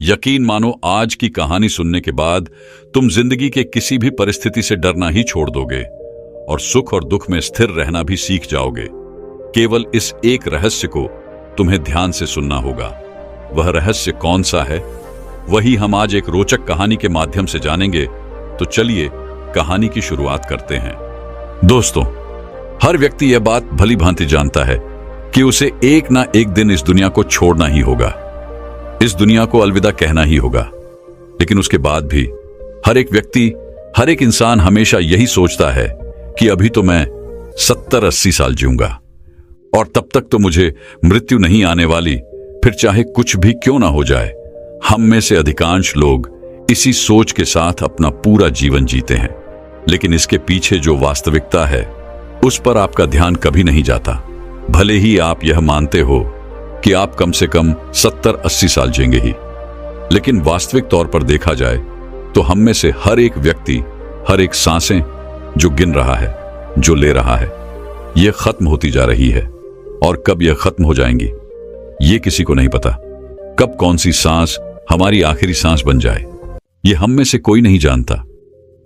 यकीन मानो आज की कहानी सुनने के बाद तुम जिंदगी के किसी भी परिस्थिति से डरना ही छोड़ दोगे और सुख और दुख में स्थिर रहना भी सीख जाओगे। केवल इस एक रहस्य को तुम्हें ध्यान से सुनना होगा। वह रहस्य कौन सा है, वही हम आज एक रोचक कहानी के माध्यम से जानेंगे। तो चलिए कहानी की शुरुआत करते हैं। दोस्तों, हर व्यक्ति यह बात भली भांति जानता है कि उसे एक ना एक दिन इस दुनिया को छोड़ना ही होगा, इस दुनिया को अलविदा कहना ही होगा। लेकिन उसके बाद भी हर एक व्यक्ति, हर एक इंसान हमेशा यही सोचता है कि अभी तो मैं 70-80 साल जीऊंगा और तब तक तो मुझे मृत्यु नहीं आने वाली, फिर चाहे कुछ भी क्यों ना हो जाए। हम में से अधिकांश लोग इसी सोच के साथ अपना पूरा जीवन जीते हैं, लेकिन इसके पीछे जो वास्तविकता है उस पर आपका ध्यान कभी नहीं जाता। भले ही आप यह मानते हो कि आप कम से कम 70-80 साल जिएंगे ही, लेकिन वास्तविक तौर पर देखा जाए तो हम में से हर एक व्यक्ति, हर एक सांसें जो गिन रहा है, जो ले रहा है, यह खत्म होती जा रही है। और कब यह खत्म हो जाएंगी ये किसी को नहीं पता। कब कौन सी सांस हमारी आखिरी सांस बन जाए ये हम में से कोई नहीं जानता।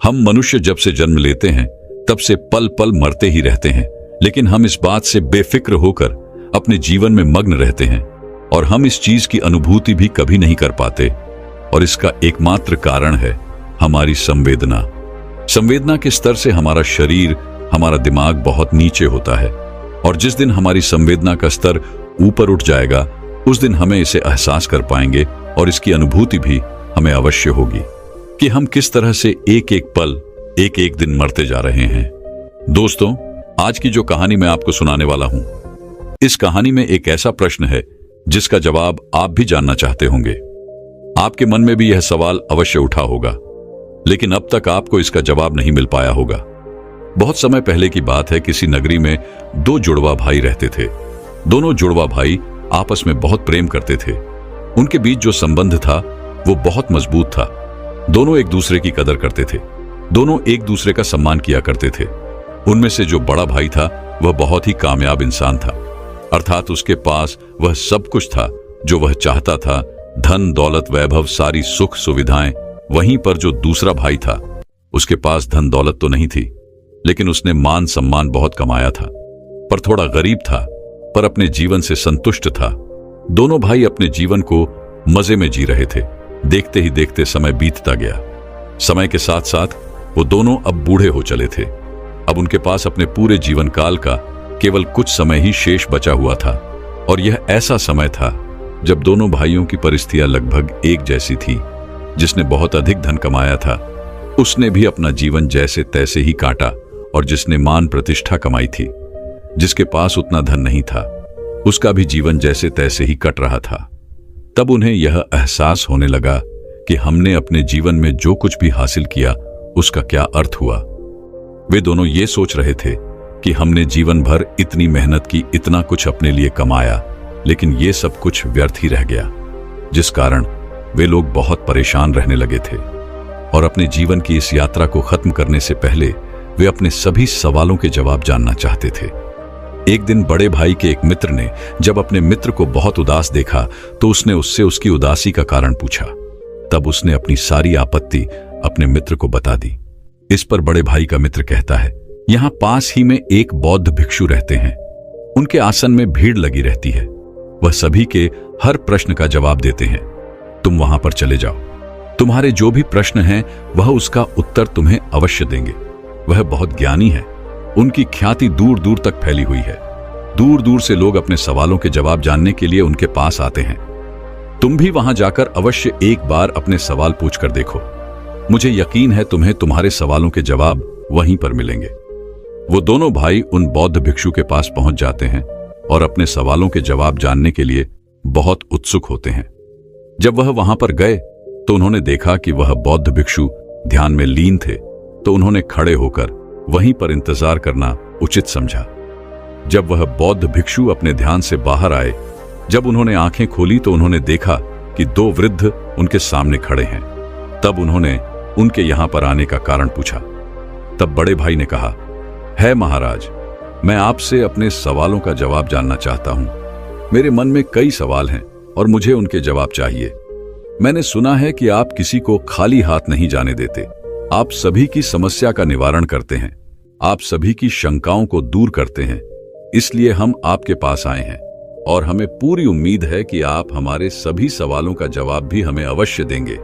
हम मनुष्य जब से जन्म लेते हैं तब से पल पल मरते ही रहते हैं, लेकिन हम इस बात से बेफिक्र होकर अपने जीवन में मग्न रहते हैं और हम इस चीज की अनुभूति भी कभी नहीं कर पाते। और इसका एकमात्र कारण है हमारी संवेदना। संवेदना के स्तर से हमारा शरीर, हमारा दिमाग बहुत नीचे होता है, और जिस दिन हमारी संवेदना का स्तर ऊपर उठ जाएगा उस दिन हमें इसे एहसास कर पाएंगे और इसकी अनुभूति भी हमें अवश्य होगी कि हम किस तरह से एक एक पल, एक एक दिन मरते जा रहे हैं। दोस्तों, आज की जो कहानी मैं आपको सुनाने वाला हूं, इस कहानी में एक ऐसा प्रश्न है जिसका जवाब आप भी जानना चाहते होंगे। आपके मन में भी यह सवाल अवश्य उठा होगा, लेकिन अब तक आपको इसका जवाब नहीं मिल पाया होगा। बहुत समय पहले की बात है, किसी नगरी में दो जुड़वा भाई रहते थे। दोनों जुड़वा भाई आपस में बहुत प्रेम करते थे। उनके बीच जो संबंध था वो बहुत मजबूत था। दोनों एक दूसरे की कदर करते थे, दोनों एक दूसरे का सम्मान किया करते थे। उनमें से जो बड़ा भाई था वह बहुत ही कामयाब इंसान था, अर्थात उसके पास वह सब कुछ था जो वह चाहता था, धन दौलत वैभव सारी सुख सुविधाएं। वहीं पर जो दूसरा भाई था उसके पास धन दौलत तो नहीं थी, लेकिन उसने मान सम्मान बहुत कमाया था, पर थोड़ा गरीब था, पर अपने जीवन से संतुष्ट था। दोनों भाई अपने जीवन को मजे में जी रहे थे। देखते ही देखते समय बीतता गया। समय के साथ साथ वो दोनों अब बूढ़े हो चले थे। अब उनके पास अपने पूरे जीवन काल का केवल कुछ समय ही शेष बचा हुआ था, और यह ऐसा समय था जब दोनों भाइयों की परिस्थितियां लगभग एक जैसी थी। जिसने बहुत अधिक धन कमाया था उसने भी अपना जीवन जैसे तैसे ही काटा, और जिसने मान प्रतिष्ठा कमाई थी, जिसके पास उतना धन नहीं था, उसका भी जीवन जैसे तैसे ही कट रहा था। तब उन्हें यह एहसास होने लगा कि हमने अपने जीवन में जो कुछ भी हासिल किया उसका क्या अर्थ हुआ। वे दोनों ये सोच रहे थे कि हमने जीवन भर इतनी मेहनत की, इतना कुछ अपने लिए कमाया, लेकिन ये सब कुछ व्यर्थ ही रह गया, जिस कारण वे लोग बहुत परेशान रहने लगे थे। और अपने जीवन की इस यात्रा को खत्म करने से पहले वे अपने सभी सवालों के जवाब जानना चाहते थे। एक दिन बड़े भाई के एक मित्र ने जब अपने मित्र को बहुत उदास देखा तो उसने उससे उसकी उदासी का कारण पूछा। तब उसने अपनी सारी आपत्ति अपने मित्र को बता दी। इस पर बड़े भाई का मित्र कहता है, यहाँ पास ही में एक बौद्ध भिक्षु रहते हैं। उनके आसन में भीड़ लगी रहती है। वह सभी के हर प्रश्न का जवाब देते हैं। तुम वहां पर चले जाओ, तुम्हारे जो भी प्रश्न हैं वह उसका उत्तर तुम्हें अवश्य देंगे। वह बहुत ज्ञानी है, उनकी ख्याति दूर दूर तक फैली हुई है। दूर दूर से लोग अपने सवालों के जवाब जानने के लिए उनके पास आते हैं। तुम भी वहां जाकर अवश्य एक बार अपने सवाल पूछकर देखो। मुझे यकीन है तुम्हें तुम्हारे सवालों के जवाब वहीं पर मिलेंगे। वो दोनों भाई उन बौद्ध भिक्षु के पास पहुंच जाते हैं और अपने सवालों के जवाब जानने के लिए बहुत उत्सुक होते हैं। जब वह वहां पर गए तो उन्होंने देखा कि वह बौद्ध भिक्षु ध्यान में लीन थे, तो उन्होंने खड़े होकर वहीं पर इंतजार करना उचित समझा। जब वह बौद्ध भिक्षु अपने ध्यान से बाहर आए, जब उन्होंने आंखें खोली तो उन्होंने देखा कि दो वृद्ध उनके सामने खड़े हैं। तब उन्होंने उनके यहां पर आने का कारण पूछा। तब बड़े भाई ने कहा, है महाराज, मैं आपसे अपने सवालों का जवाब जानना चाहता हूं। मेरे मन में कई सवाल हैं और मुझे उनके जवाब चाहिए। मैंने सुना है कि आप किसी को खाली हाथ नहीं जाने देते। आप सभी की समस्या का निवारण करते हैं, आप सभी की शंकाओं को दूर करते हैं। इसलिए हम आपके पास आए हैं और हमें पूरी उम्मीद है कि आप हमारे सभी सवालों का जवाब भी हमें अवश्य देंगे।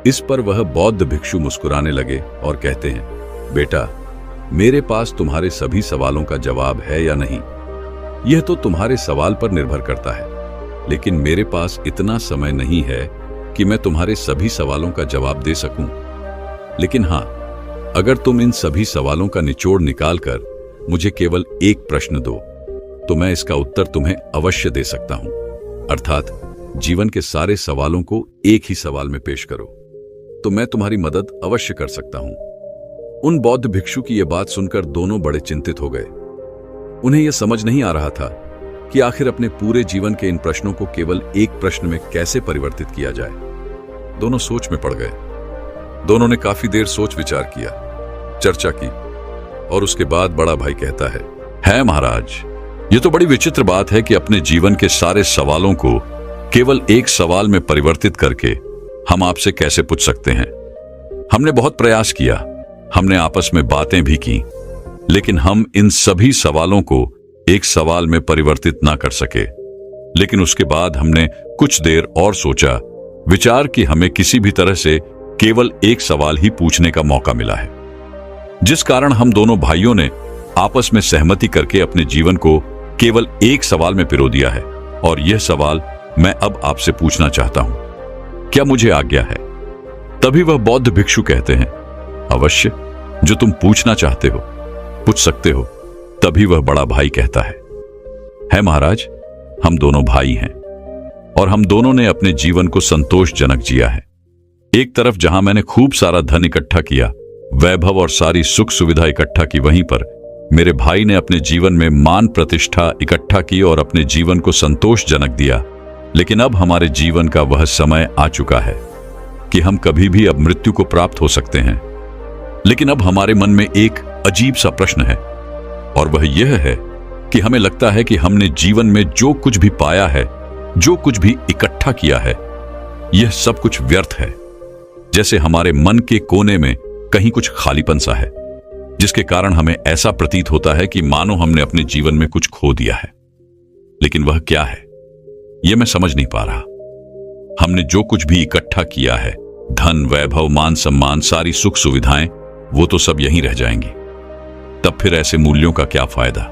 इस पर वह बौद्ध भिक्षु मुस्कुराने लगे और कहते हैं, बेटा, मेरे पास तुम्हारे सभी सवालों का जवाब है या नहीं, यह तो तुम्हारे सवाल पर निर्भर करता है। लेकिन मेरे पास इतना समय नहीं है कि मैं तुम्हारे सभी सवालों का जवाब दे सकूं। लेकिन हां, अगर तुम इन सभी सवालों का निचोड़ निकालकर मुझे केवल एक प्रश्न दो, तो मैं इसका उत्तर तुम्हें अवश्य दे सकता हूं। अर्थात जीवन के सारे सवालों को एक ही सवाल में पेश करो, तो मैं तुम्हारी मदद अवश्य कर सकता हूं। उन बौद्ध भिक्षु की यह बात सुनकर दोनों बड़े चिंतित हो गए। उन्हें यह समझ नहीं आ रहा था कि आखिर अपने पूरे जीवन के इन प्रश्नों को केवल एक प्रश्न में कैसे परिवर्तित किया जाए। दोनों सोच में पड़ गए। दोनों ने काफी देर सोच विचार किया, चर्चा की, और उसके बाद बड़ा भाई कहता है महाराज, ये तो बड़ी विचित्र बात है कि अपने जीवन के सारे सवालों को केवल एक सवाल में परिवर्तित करके हम आपसे कैसे पूछ सकते हैं। हमने बहुत प्रयास किया, हमने आपस में बातें भी की, लेकिन हम इन सभी सवालों को एक सवाल में परिवर्तित ना कर सके। लेकिन उसके बाद हमने कुछ देर और सोचा विचार कि हमें किसी भी तरह से केवल एक सवाल ही पूछने का मौका मिला है, जिस कारण हम दोनों भाइयों ने आपस में सहमति करके अपने जीवन को केवल एक सवाल में पिरो दिया है। और यह सवाल मैं अब आपसे पूछना चाहता हूं, क्या मुझे आज्ञा है? तभी वह बौद्ध भिक्षु कहते हैं, अवश्य, जो तुम पूछना चाहते हो पूछ सकते हो। तभी वह बड़ा भाई कहता है महाराज, हम दोनों भाई हैं और हम दोनों ने अपने जीवन को संतोषजनक जिया है। एक तरफ जहां मैंने खूब सारा धन इकट्ठा किया, वैभव और सारी सुख सुविधा इकट्ठा की, वहीं पर मेरे भाई ने अपने जीवन में मान प्रतिष्ठा इकट्ठा की और अपने जीवन को संतोषजनक दिया। लेकिन अब हमारे जीवन का वह समय आ चुका है कि हम कभी भी अब मृत्यु को प्राप्त हो सकते हैं। लेकिन अब हमारे मन में एक अजीब सा प्रश्न है, और वह यह है कि हमें लगता है कि हमने जीवन में जो कुछ भी पाया है, जो कुछ भी इकट्ठा किया है, यह सब कुछ व्यर्थ है। जैसे हमारे मन के कोने में कहीं कुछ खालीपन सा है, जिसके कारण हमें ऐसा प्रतीत होता है कि मानो हमने अपने जीवन में कुछ खो दिया है। लेकिन वह क्या है, यह मैं समझ नहीं पा रहा। हमने जो कुछ भी इकट्ठा किया है, धन, वैभव, मान सम्मान, सारी सुख सुविधाएं, वो तो सब यहीं रह जाएंगी। तब फिर ऐसे मूल्यों का क्या फायदा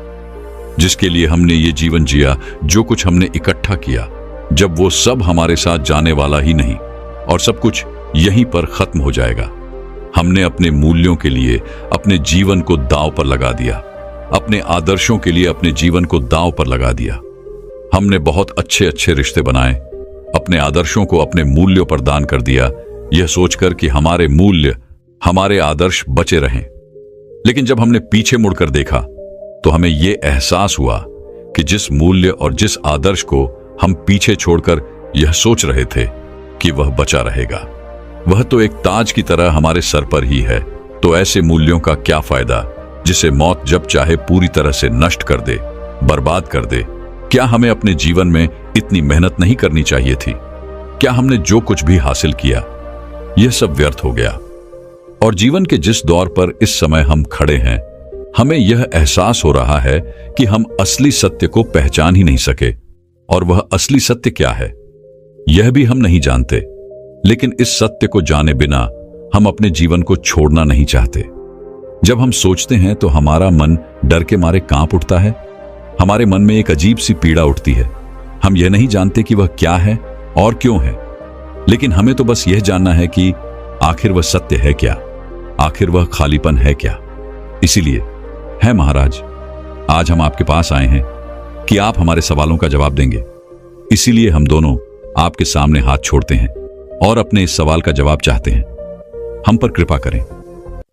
जिसके लिए हमने ये जीवन जिया? जो कुछ हमने इकट्ठा किया, जब वो सब हमारे साथ जाने वाला ही नहीं और सब कुछ यहीं पर खत्म हो जाएगा। हमने अपने मूल्यों के लिए अपने जीवन को दांव पर लगा दिया, अपने आदर्शों के लिए अपने जीवन को दांव पर लगा दिया। हमने बहुत अच्छे अच्छे रिश्ते बनाए, अपने आदर्शों को अपने मूल्यों पर दान कर दिया, यह सोचकर कि हमारे मूल्य, हमारे आदर्श बचे रहें। लेकिन जब हमने पीछे मुड़कर देखा तो हमें यह एहसास हुआ कि जिस मूल्य और जिस आदर्श को हम पीछे छोड़कर यह सोच रहे थे कि वह बचा रहेगा, वह तो एक ताज की तरह हमारे सर पर ही है। तो ऐसे मूल्यों का क्या फायदा जिसे मौत जब चाहे पूरी तरह से नष्ट कर दे, बर्बाद कर दे? क्या हमें अपने जीवन में इतनी मेहनत नहीं करनी चाहिए थी? क्या हमने जो कुछ भी हासिल किया, यह सब व्यर्थ हो गया? और जीवन के जिस दौर पर इस समय हम खड़े हैं, हमें यह एहसास हो रहा है कि हम असली सत्य को पहचान ही नहीं सके। और वह असली सत्य क्या है, यह भी हम नहीं जानते। लेकिन इस सत्य को जाने बिना हम अपने जीवन को छोड़ना नहीं चाहते। जब हम सोचते हैं तो हमारा मन डर के मारे कांप उठता है। हमारे मन में एक अजीब सी पीड़ा उठती है। हम यह नहीं जानते कि वह क्या है और क्यों है, लेकिन हमें तो बस यह जानना है कि आखिर वह सत्य है क्या, आखिर वह खालीपन है क्या। इसीलिए है महाराज, आज हम आपके पास आए हैं कि आप हमारे सवालों का जवाब देंगे। इसीलिए हम दोनों आपके सामने हाथ छोड़ते हैं और अपने इस सवाल का जवाब चाहते हैं। हम पर कृपा करें।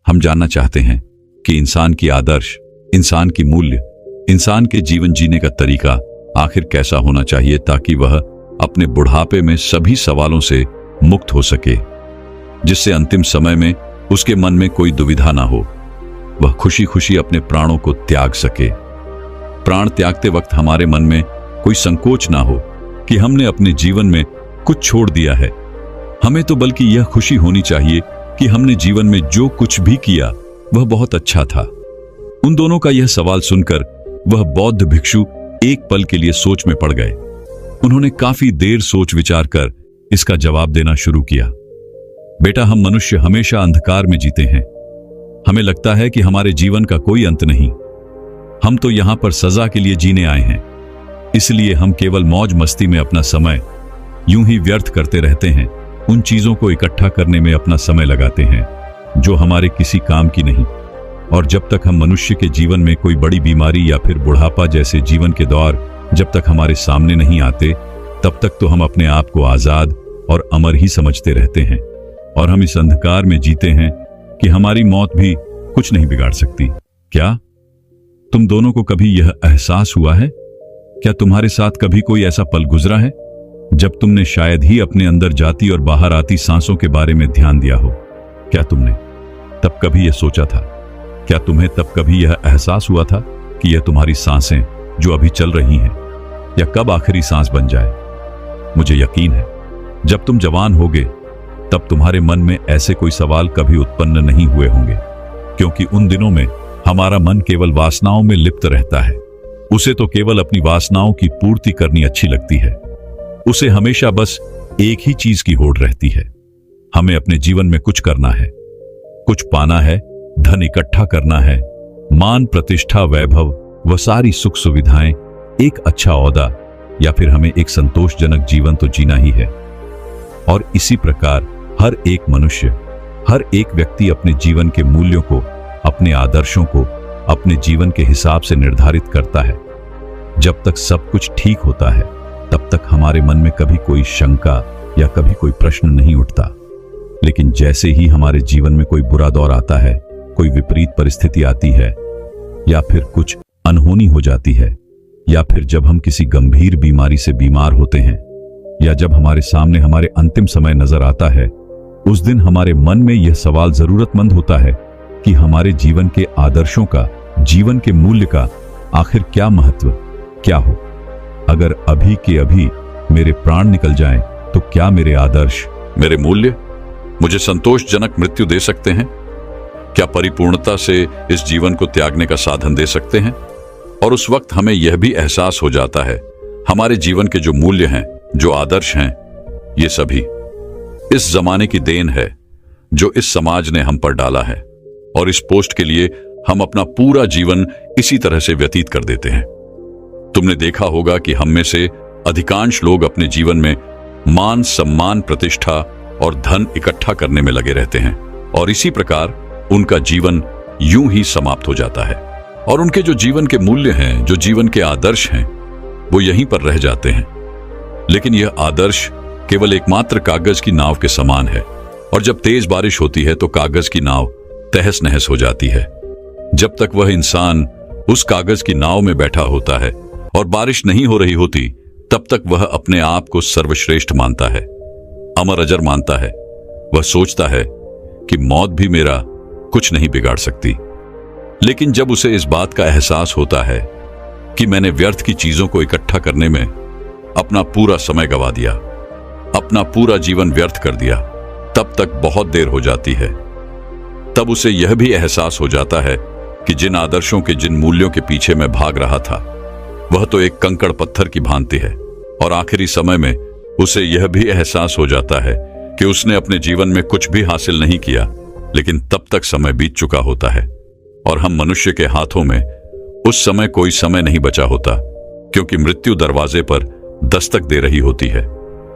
हम जानना चाहते हैं कि इंसान की आदर्श, इंसान की मूल्य, इंसान के जीवन जीने का तरीका आखिर कैसा होना चाहिए, ताकि वह अपने बुढ़ापे में सभी सवालों से मुक्त हो सके, जिससे अंतिम समय में उसके मन में कोई दुविधा ना हो, वह खुशी खुशी अपने प्राणों को त्याग सके। प्राण त्यागते वक्त हमारे मन में कोई संकोच ना हो कि हमने अपने जीवन में कुछ छोड़ दिया है, हमें तो बल्कि यह खुशी होनी चाहिए कि हमने जीवन में जो कुछ भी किया वह बहुत अच्छा था। उन दोनों का यह सवाल सुनकर वह बौद्ध भिक्षु एक पल के लिए सोच में पड़ गए। उन्होंने काफी देर सोच विचार कर इसका जवाब देना शुरू किया। बेटा, हम मनुष्य हमेशा अंधकार में जीते हैं। हमें लगता है कि हमारे जीवन का कोई अंत नहीं। हम तो यहां पर सजा के लिए जीने आए हैं, इसलिए हम केवल मौज मस्ती में अपना समय यूं ही व्यर्थ करते रहते हैं। उन चीजों को इकट्ठा करने में अपना समय लगाते हैं जो हमारे किसी काम की नहीं। और जब तक हम मनुष्य के जीवन में कोई बड़ी बीमारी या फिर बुढ़ापा जैसे जीवन के दौर जब तक हमारे सामने नहीं आते, तब तक तो हम अपने आप को आजाद और अमर ही समझते रहते हैं। और हम इस अंधकार में जीते हैं कि हमारी मौत भी कुछ नहीं बिगाड़ सकती। क्या तुम दोनों को कभी यह एहसास हुआ है? क्या तुम्हारे साथ कभी कोई ऐसा पल गुजरा है जब तुमने शायद ही अपने अंदर जाती और बाहर आती सांसों के बारे में ध्यान दिया हो? क्या तुमने तब कभी यह सोचा था? क्या तुम्हें तब कभी यह एहसास हुआ था कि यह तुम्हारी सांसें जो अभी चल रही हैं, या कब आखिरी सांस बन जाए? मुझे यकीन है जब तुम जवान होगे तब तुम्हारे मन में ऐसे कोई सवाल कभी उत्पन्न नहीं हुए होंगे, क्योंकि उन दिनों में हमारा मन केवल वासनाओं में लिप्त रहता है। उसे तो केवल अपनी वासनाओं की पूर्ति करनी अच्छी लगती है। उसे हमेशा बस एक ही चीज की होड़ रहती है, हमें अपने जीवन में कुछ करना है, कुछ पाना है, धन इकट्ठा करना है, मान प्रतिष्ठा वैभव व सारी सुख सुविधाएं, एक अच्छा ओहदा, या फिर हमें एक संतोषजनक जीवन तो जीना ही है। और इसी प्रकार हर एक मनुष्य, हर एक व्यक्ति अपने जीवन के मूल्यों को, अपने आदर्शों को अपने जीवन के हिसाब से निर्धारित करता है। जब तक सब कुछ ठीक होता है तब तक हमारे मन में कभी कोई शंका या कभी कोई प्रश्न नहीं उठता। लेकिन जैसे ही हमारे जीवन में कोई बुरा दौर आता है, कोई विपरीत परिस्थिति आती है, या फिर कुछ अनहोनी हो जाती है, या फिर जब हम किसी गंभीर बीमारी से बीमार होते हैं, या जब हमारे सामने हमारे अंतिम समय नजर आता है, उस दिन हमारे मन में यह सवाल जरूरतमंद होता है कि हमारे जीवन के आदर्शों का, जीवन के मूल्य का आखिर क्या महत्व, क्या हो? अगर अभी के अभी मेरे प्राण निकल जाएं, तो क्या मेरे आदर्श, मेरे मूल्य मुझे संतोषजनक मृत्यु दे सकते हैं? क्या परिपूर्णता से इस जीवन को त्यागने का साधन दे सकते हैं? और उस वक्त हमें यह भी एहसास हो जाता है हमारे जीवन के जो मूल्य हैं, जो आदर्श हैं, ये सभी इस जमाने की देन है जो इस समाज ने हम पर डाला है। और इस पोस्ट के लिए हम अपना पूरा जीवन इसी तरह से व्यतीत कर देते हैं। तुमने देखा होगा कि हम में से अधिकांश लोग अपने जीवन में मान, सम्मान, प्रतिष्ठा और धन इकट्ठा करने में लगे रहते हैं, और इसी प्रकार उनका जीवन यूं ही समाप्त हो जाता है। और उनके जो जीवन के मूल्य हैं, जो जीवन के आदर्श हैं, वो यहीं पर रह जाते हैं। लेकिन यह आदर्श केवल एकमात्र कागज की नाव के समान है, और जब तेज बारिश होती है तो कागज की नाव तहस नहस हो जाती है। जब तक वह इंसान उस कागज की नाव में बैठा होता है और बारिश नहीं हो रही होती, तब तक वह अपने आप को सर्वश्रेष्ठ मानता है, अमर अजर मानता है। वह सोचता है कि मौत भी मेरा कुछ नहीं बिगाड़ सकती। लेकिन जब उसे इस बात का एहसास होता है कि मैंने व्यर्थ की चीजों को इकट्ठा करने में अपना पूरा समय गंवा दिया, अपना पूरा जीवन व्यर्थ कर दिया, तब तक बहुत देर हो जाती है। तब उसे यह भी एहसास हो जाता है कि जिन आदर्शों के, जिन मूल्यों के पीछे मैं भाग रहा था, वह तो एक कंकड़ पत्थर की भांति है। और आखिरी समय में उसे यह भी एहसास हो जाता है कि उसने अपने जीवन में कुछ भी हासिल नहीं किया, लेकिन तब तक समय बीत चुका होता है। और हम मनुष्य के हाथों में उस समय कोई समय नहीं बचा होता, क्योंकि मृत्यु दरवाजे पर दस्तक दे रही होती है।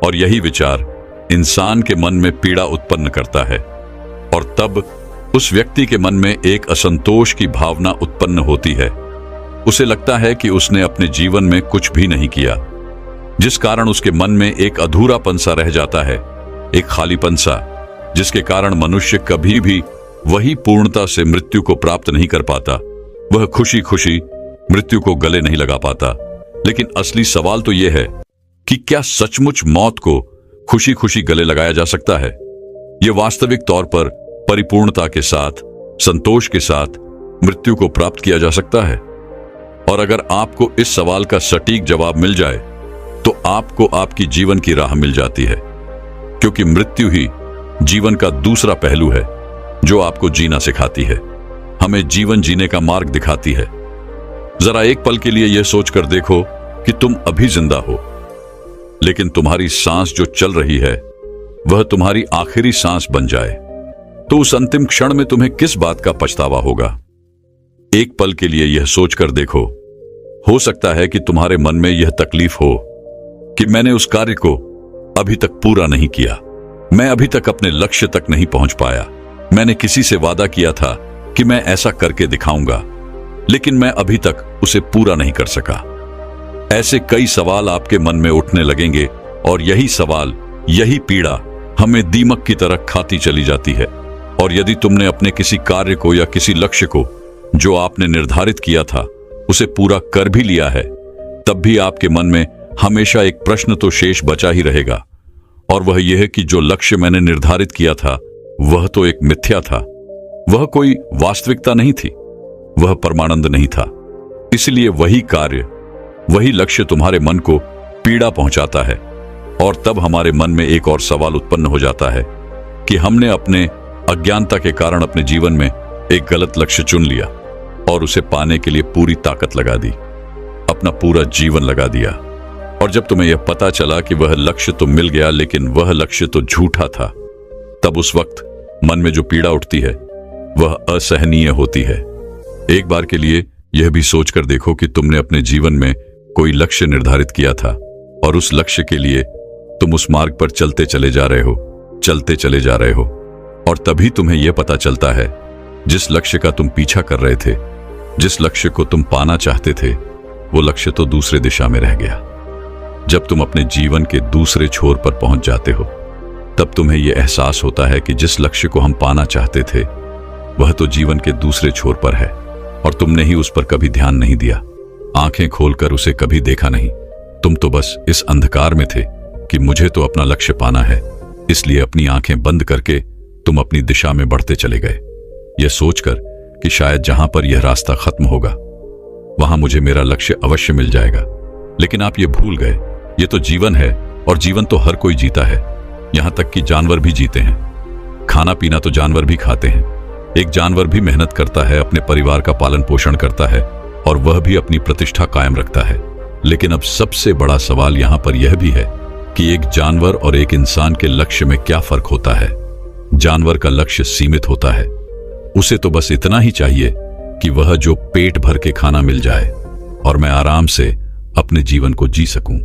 और यही विचार इंसान के मन में पीड़ा उत्पन्न करता है, और तब उस व्यक्ति के मन में एक असंतोष की भावना उत्पन्न होती है। उसे लगता है कि उसने अपने जीवन में कुछ भी नहीं किया, जिस कारण उसके मन में एक अधूरापन सा रह जाता है, एक खालीपन सा, जिसके कारण मनुष्य कभी भी वही पूर्णता से मृत्यु को प्राप्त नहीं कर पाता। वह खुशी खुशी मृत्यु को गले नहीं लगा पाता। लेकिन असली सवाल तो यह है कि क्या सचमुच मौत को खुशी खुशी गले लगाया जा सकता है? यह वास्तविक तौर पर परिपूर्णता के साथ, संतोष के साथ मृत्यु को प्राप्त किया जा सकता है? और अगर आपको इस सवाल का सटीक जवाब मिल जाए तो आपको आपकी जीवन की राह मिल जाती है। क्योंकि मृत्यु ही जीवन का दूसरा पहलू है जो आपको जीना सिखाती है, हमें जीवन जीने का मार्ग दिखाती है। जरा एक पल के लिए यह सोचकर देखो कि तुम अभी जिंदा हो, लेकिन तुम्हारी सांस जो चल रही है वह तुम्हारी आखिरी सांस बन जाए, तो उस अंतिम क्षण में तुम्हें किस बात का पछतावा होगा? एक पल के लिए यह सोचकर देखो। हो सकता है कि तुम्हारे मन में यह तकलीफ हो कि मैंने उस कार्य को अभी तक पूरा नहीं किया, मैं अभी तक अपने लक्ष्य तक नहीं पहुंच पाया, मैंने किसी से वादा किया था कि मैं ऐसा करके दिखाऊंगा, लेकिन मैं अभी तक उसे पूरा नहीं कर सका। ऐसे कई सवाल आपके मन में उठने लगेंगे और यही सवाल, यही पीड़ा हमें दीमक की तरह खाती चली जाती है। और यदि तुमने अपने किसी कार्य को या किसी लक्ष्य को जो आपने निर्धारित किया था उसे पूरा कर भी लिया है, तब भी आपके मन में हमेशा एक प्रश्न तो शेष बचा ही रहेगा, और वह यह है कि जो लक्ष्य मैंने निर्धारित किया था वह तो एक मिथ्या था, वह कोई वास्तविकता नहीं थी, वह परमानंद नहीं था। इसलिए वही कार्य, वही लक्ष्य तुम्हारे मन को पीड़ा पहुंचाता है। और तब हमारे मन में एक और सवाल उत्पन्न हो जाता है कि हमने अपने अज्ञानता के कारण अपने जीवन में एक गलत लक्ष्य चुन लिया और उसे पाने के लिए पूरी ताकत लगा दी, अपना पूरा जीवन लगा दिया। और जब तुम्हें यह पता चला कि वह लक्ष्य तो मिल गया लेकिन वह लक्ष्य तो झूठा था, तब उस वक्त मन में जो पीड़ा उठती है वह असहनीय होती है। एक बार के लिए यह भी सोचकर देखो कि तुमने अपने जीवन में कोई लक्ष्य निर्धारित किया था और उस लक्ष्य के लिए तुम उस मार्ग पर चलते चले जा रहे हो, और तभी तुम्हें यह पता चलता है जिस लक्ष्य का तुम पीछा कर रहे थे, जिस लक्ष्य को तुम पाना चाहते थे, वो लक्ष्य तो दूसरे दिशा में रह गया। जब तुम अपने जीवन के दूसरे छोर पर पहुंच जाते हो, तब तुम्हें यह एहसास होता है कि जिस लक्ष्य को हम पाना चाहते थे वह तो जीवन के दूसरे छोर पर है और तुमने ही उस पर कभी ध्यान नहीं दिया, आंखें खोलकर उसे कभी देखा नहीं। तुम तो बस इस अंधकार में थे कि मुझे तो अपना लक्ष्य पाना है, इसलिए अपनी आंखें बंद करके तुम अपनी दिशा में बढ़ते चले गए, यह सोचकर कि शायद जहां पर यह रास्ता खत्म होगा वहां मुझे मेरा लक्ष्य अवश्य मिल जाएगा। लेकिन आप ये भूल गए, ये तो जीवन है और जीवन तो हर कोई जीता है, यहां तक कि जानवर भी जीते हैं। खाना पीना तो जानवर भी खाते हैं। एक जानवर भी मेहनत करता है, अपने परिवार का पालन पोषण करता है और वह भी अपनी प्रतिष्ठा कायम रखता है। लेकिन अब सबसे बड़ा सवाल यहां पर यह भी है कि एक जानवर और एक इंसान के लक्ष्य में क्या फर्क होता है। जानवर का लक्ष्य सीमित होता है, उसे तो बस इतना ही चाहिए कि वह जो पेट भर के खाना मिल जाए और मैं आराम से अपने जीवन को जी सकूं।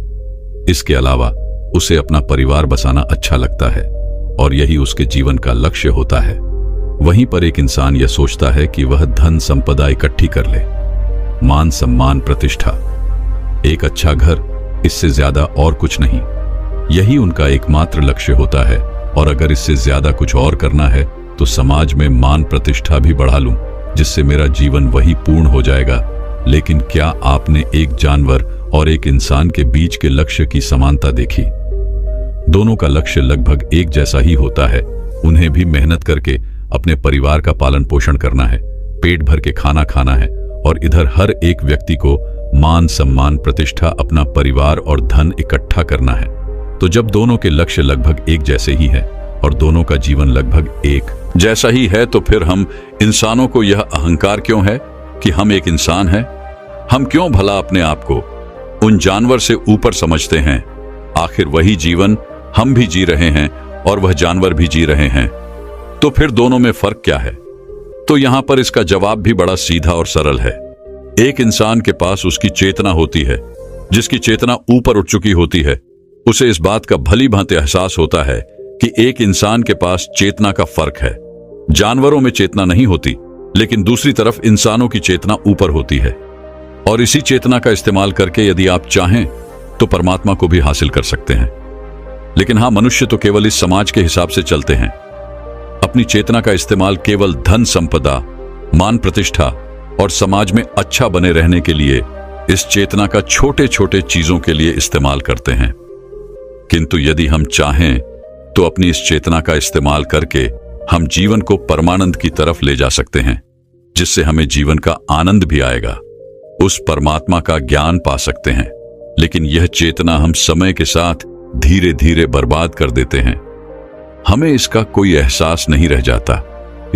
इसके अलावा उसे अपना परिवार बसाना अच्छा लगता है और यही उसके जीवन का लक्ष्य होता है। वहीं पर एक इंसान यह सोचता है कि वह धन संपदा इकट्ठी कर ले, मान सम्मान प्रतिष्ठा, एक अच्छा घर, इससे ज्यादा और कुछ नहीं। यही उनका एकमात्र लक्ष्य होता है और अगर इससे ज्यादा कुछ और करना है तो समाज में मान प्रतिष्ठा भी बढ़ा लूं, जिससे मेरा जीवन वही पूर्ण हो जाएगा। लेकिन क्या आपने एक जानवर और एक इंसान के बीच के लक्ष्य की समानता देखी? दोनों का लक्ष्य लगभग एक जैसा ही होता है। उन्हें भी मेहनत करके अपने परिवार का पालन पोषण करना है, पेट भर के खाना खाना है और इधर हर एक व्यक्ति को मान सम्मान प्रतिष्ठा, अपना परिवार और धन इकट्ठा करना है। तो जब दोनों के लक्ष्य लगभग एक जैसे ही है और दोनों का जीवन लगभग एक जैसा ही है, तो फिर हम इंसानों को यह अहंकार क्यों है कि हम एक इंसान हैं? हम क्यों भला अपने आप को उन जानवर से ऊपर समझते हैं? आखिर वही जीवन हम भी जी रहे हैं और वह जानवर भी जी रहे हैं, तो फिर दोनों में फर्क क्या है? तो यहां पर इसका जवाब भी बड़ा सीधा और सरल है। एक इंसान के पास उसकी चेतना होती है, जिसकी चेतना ऊपर उठ चुकी होती है। उसे इस बात का भली भांति एहसास होता है कि एक इंसान के पास चेतना का फर्क है। जानवरों में चेतना नहीं होती, लेकिन दूसरी तरफ इंसानों की चेतना ऊपर होती है और इसी चेतना का इस्तेमाल करके यदि आप चाहें तो परमात्मा को भी हासिल कर सकते हैं। लेकिन हां, मनुष्य तो केवल इस समाज के हिसाब से चलते हैं। अपनी चेतना का इस्तेमाल केवल धन संपदा, मान प्रतिष्ठा और समाज में अच्छा बने रहने के लिए इस चेतना का छोटे छोटे चीजों के लिए इस्तेमाल करते हैं। किंतु यदि हम चाहें तो अपनी इस चेतना का इस्तेमाल करके हम जीवन को परमानंद की तरफ ले जा सकते हैं, जिससे हमें जीवन का आनंद भी आएगा, उस परमात्मा का ज्ञान पा सकते हैं। लेकिन यह चेतना हम समय के साथ धीरे धीरे बर्बाद कर देते हैं हमें इसका कोई एहसास नहीं रह जाता।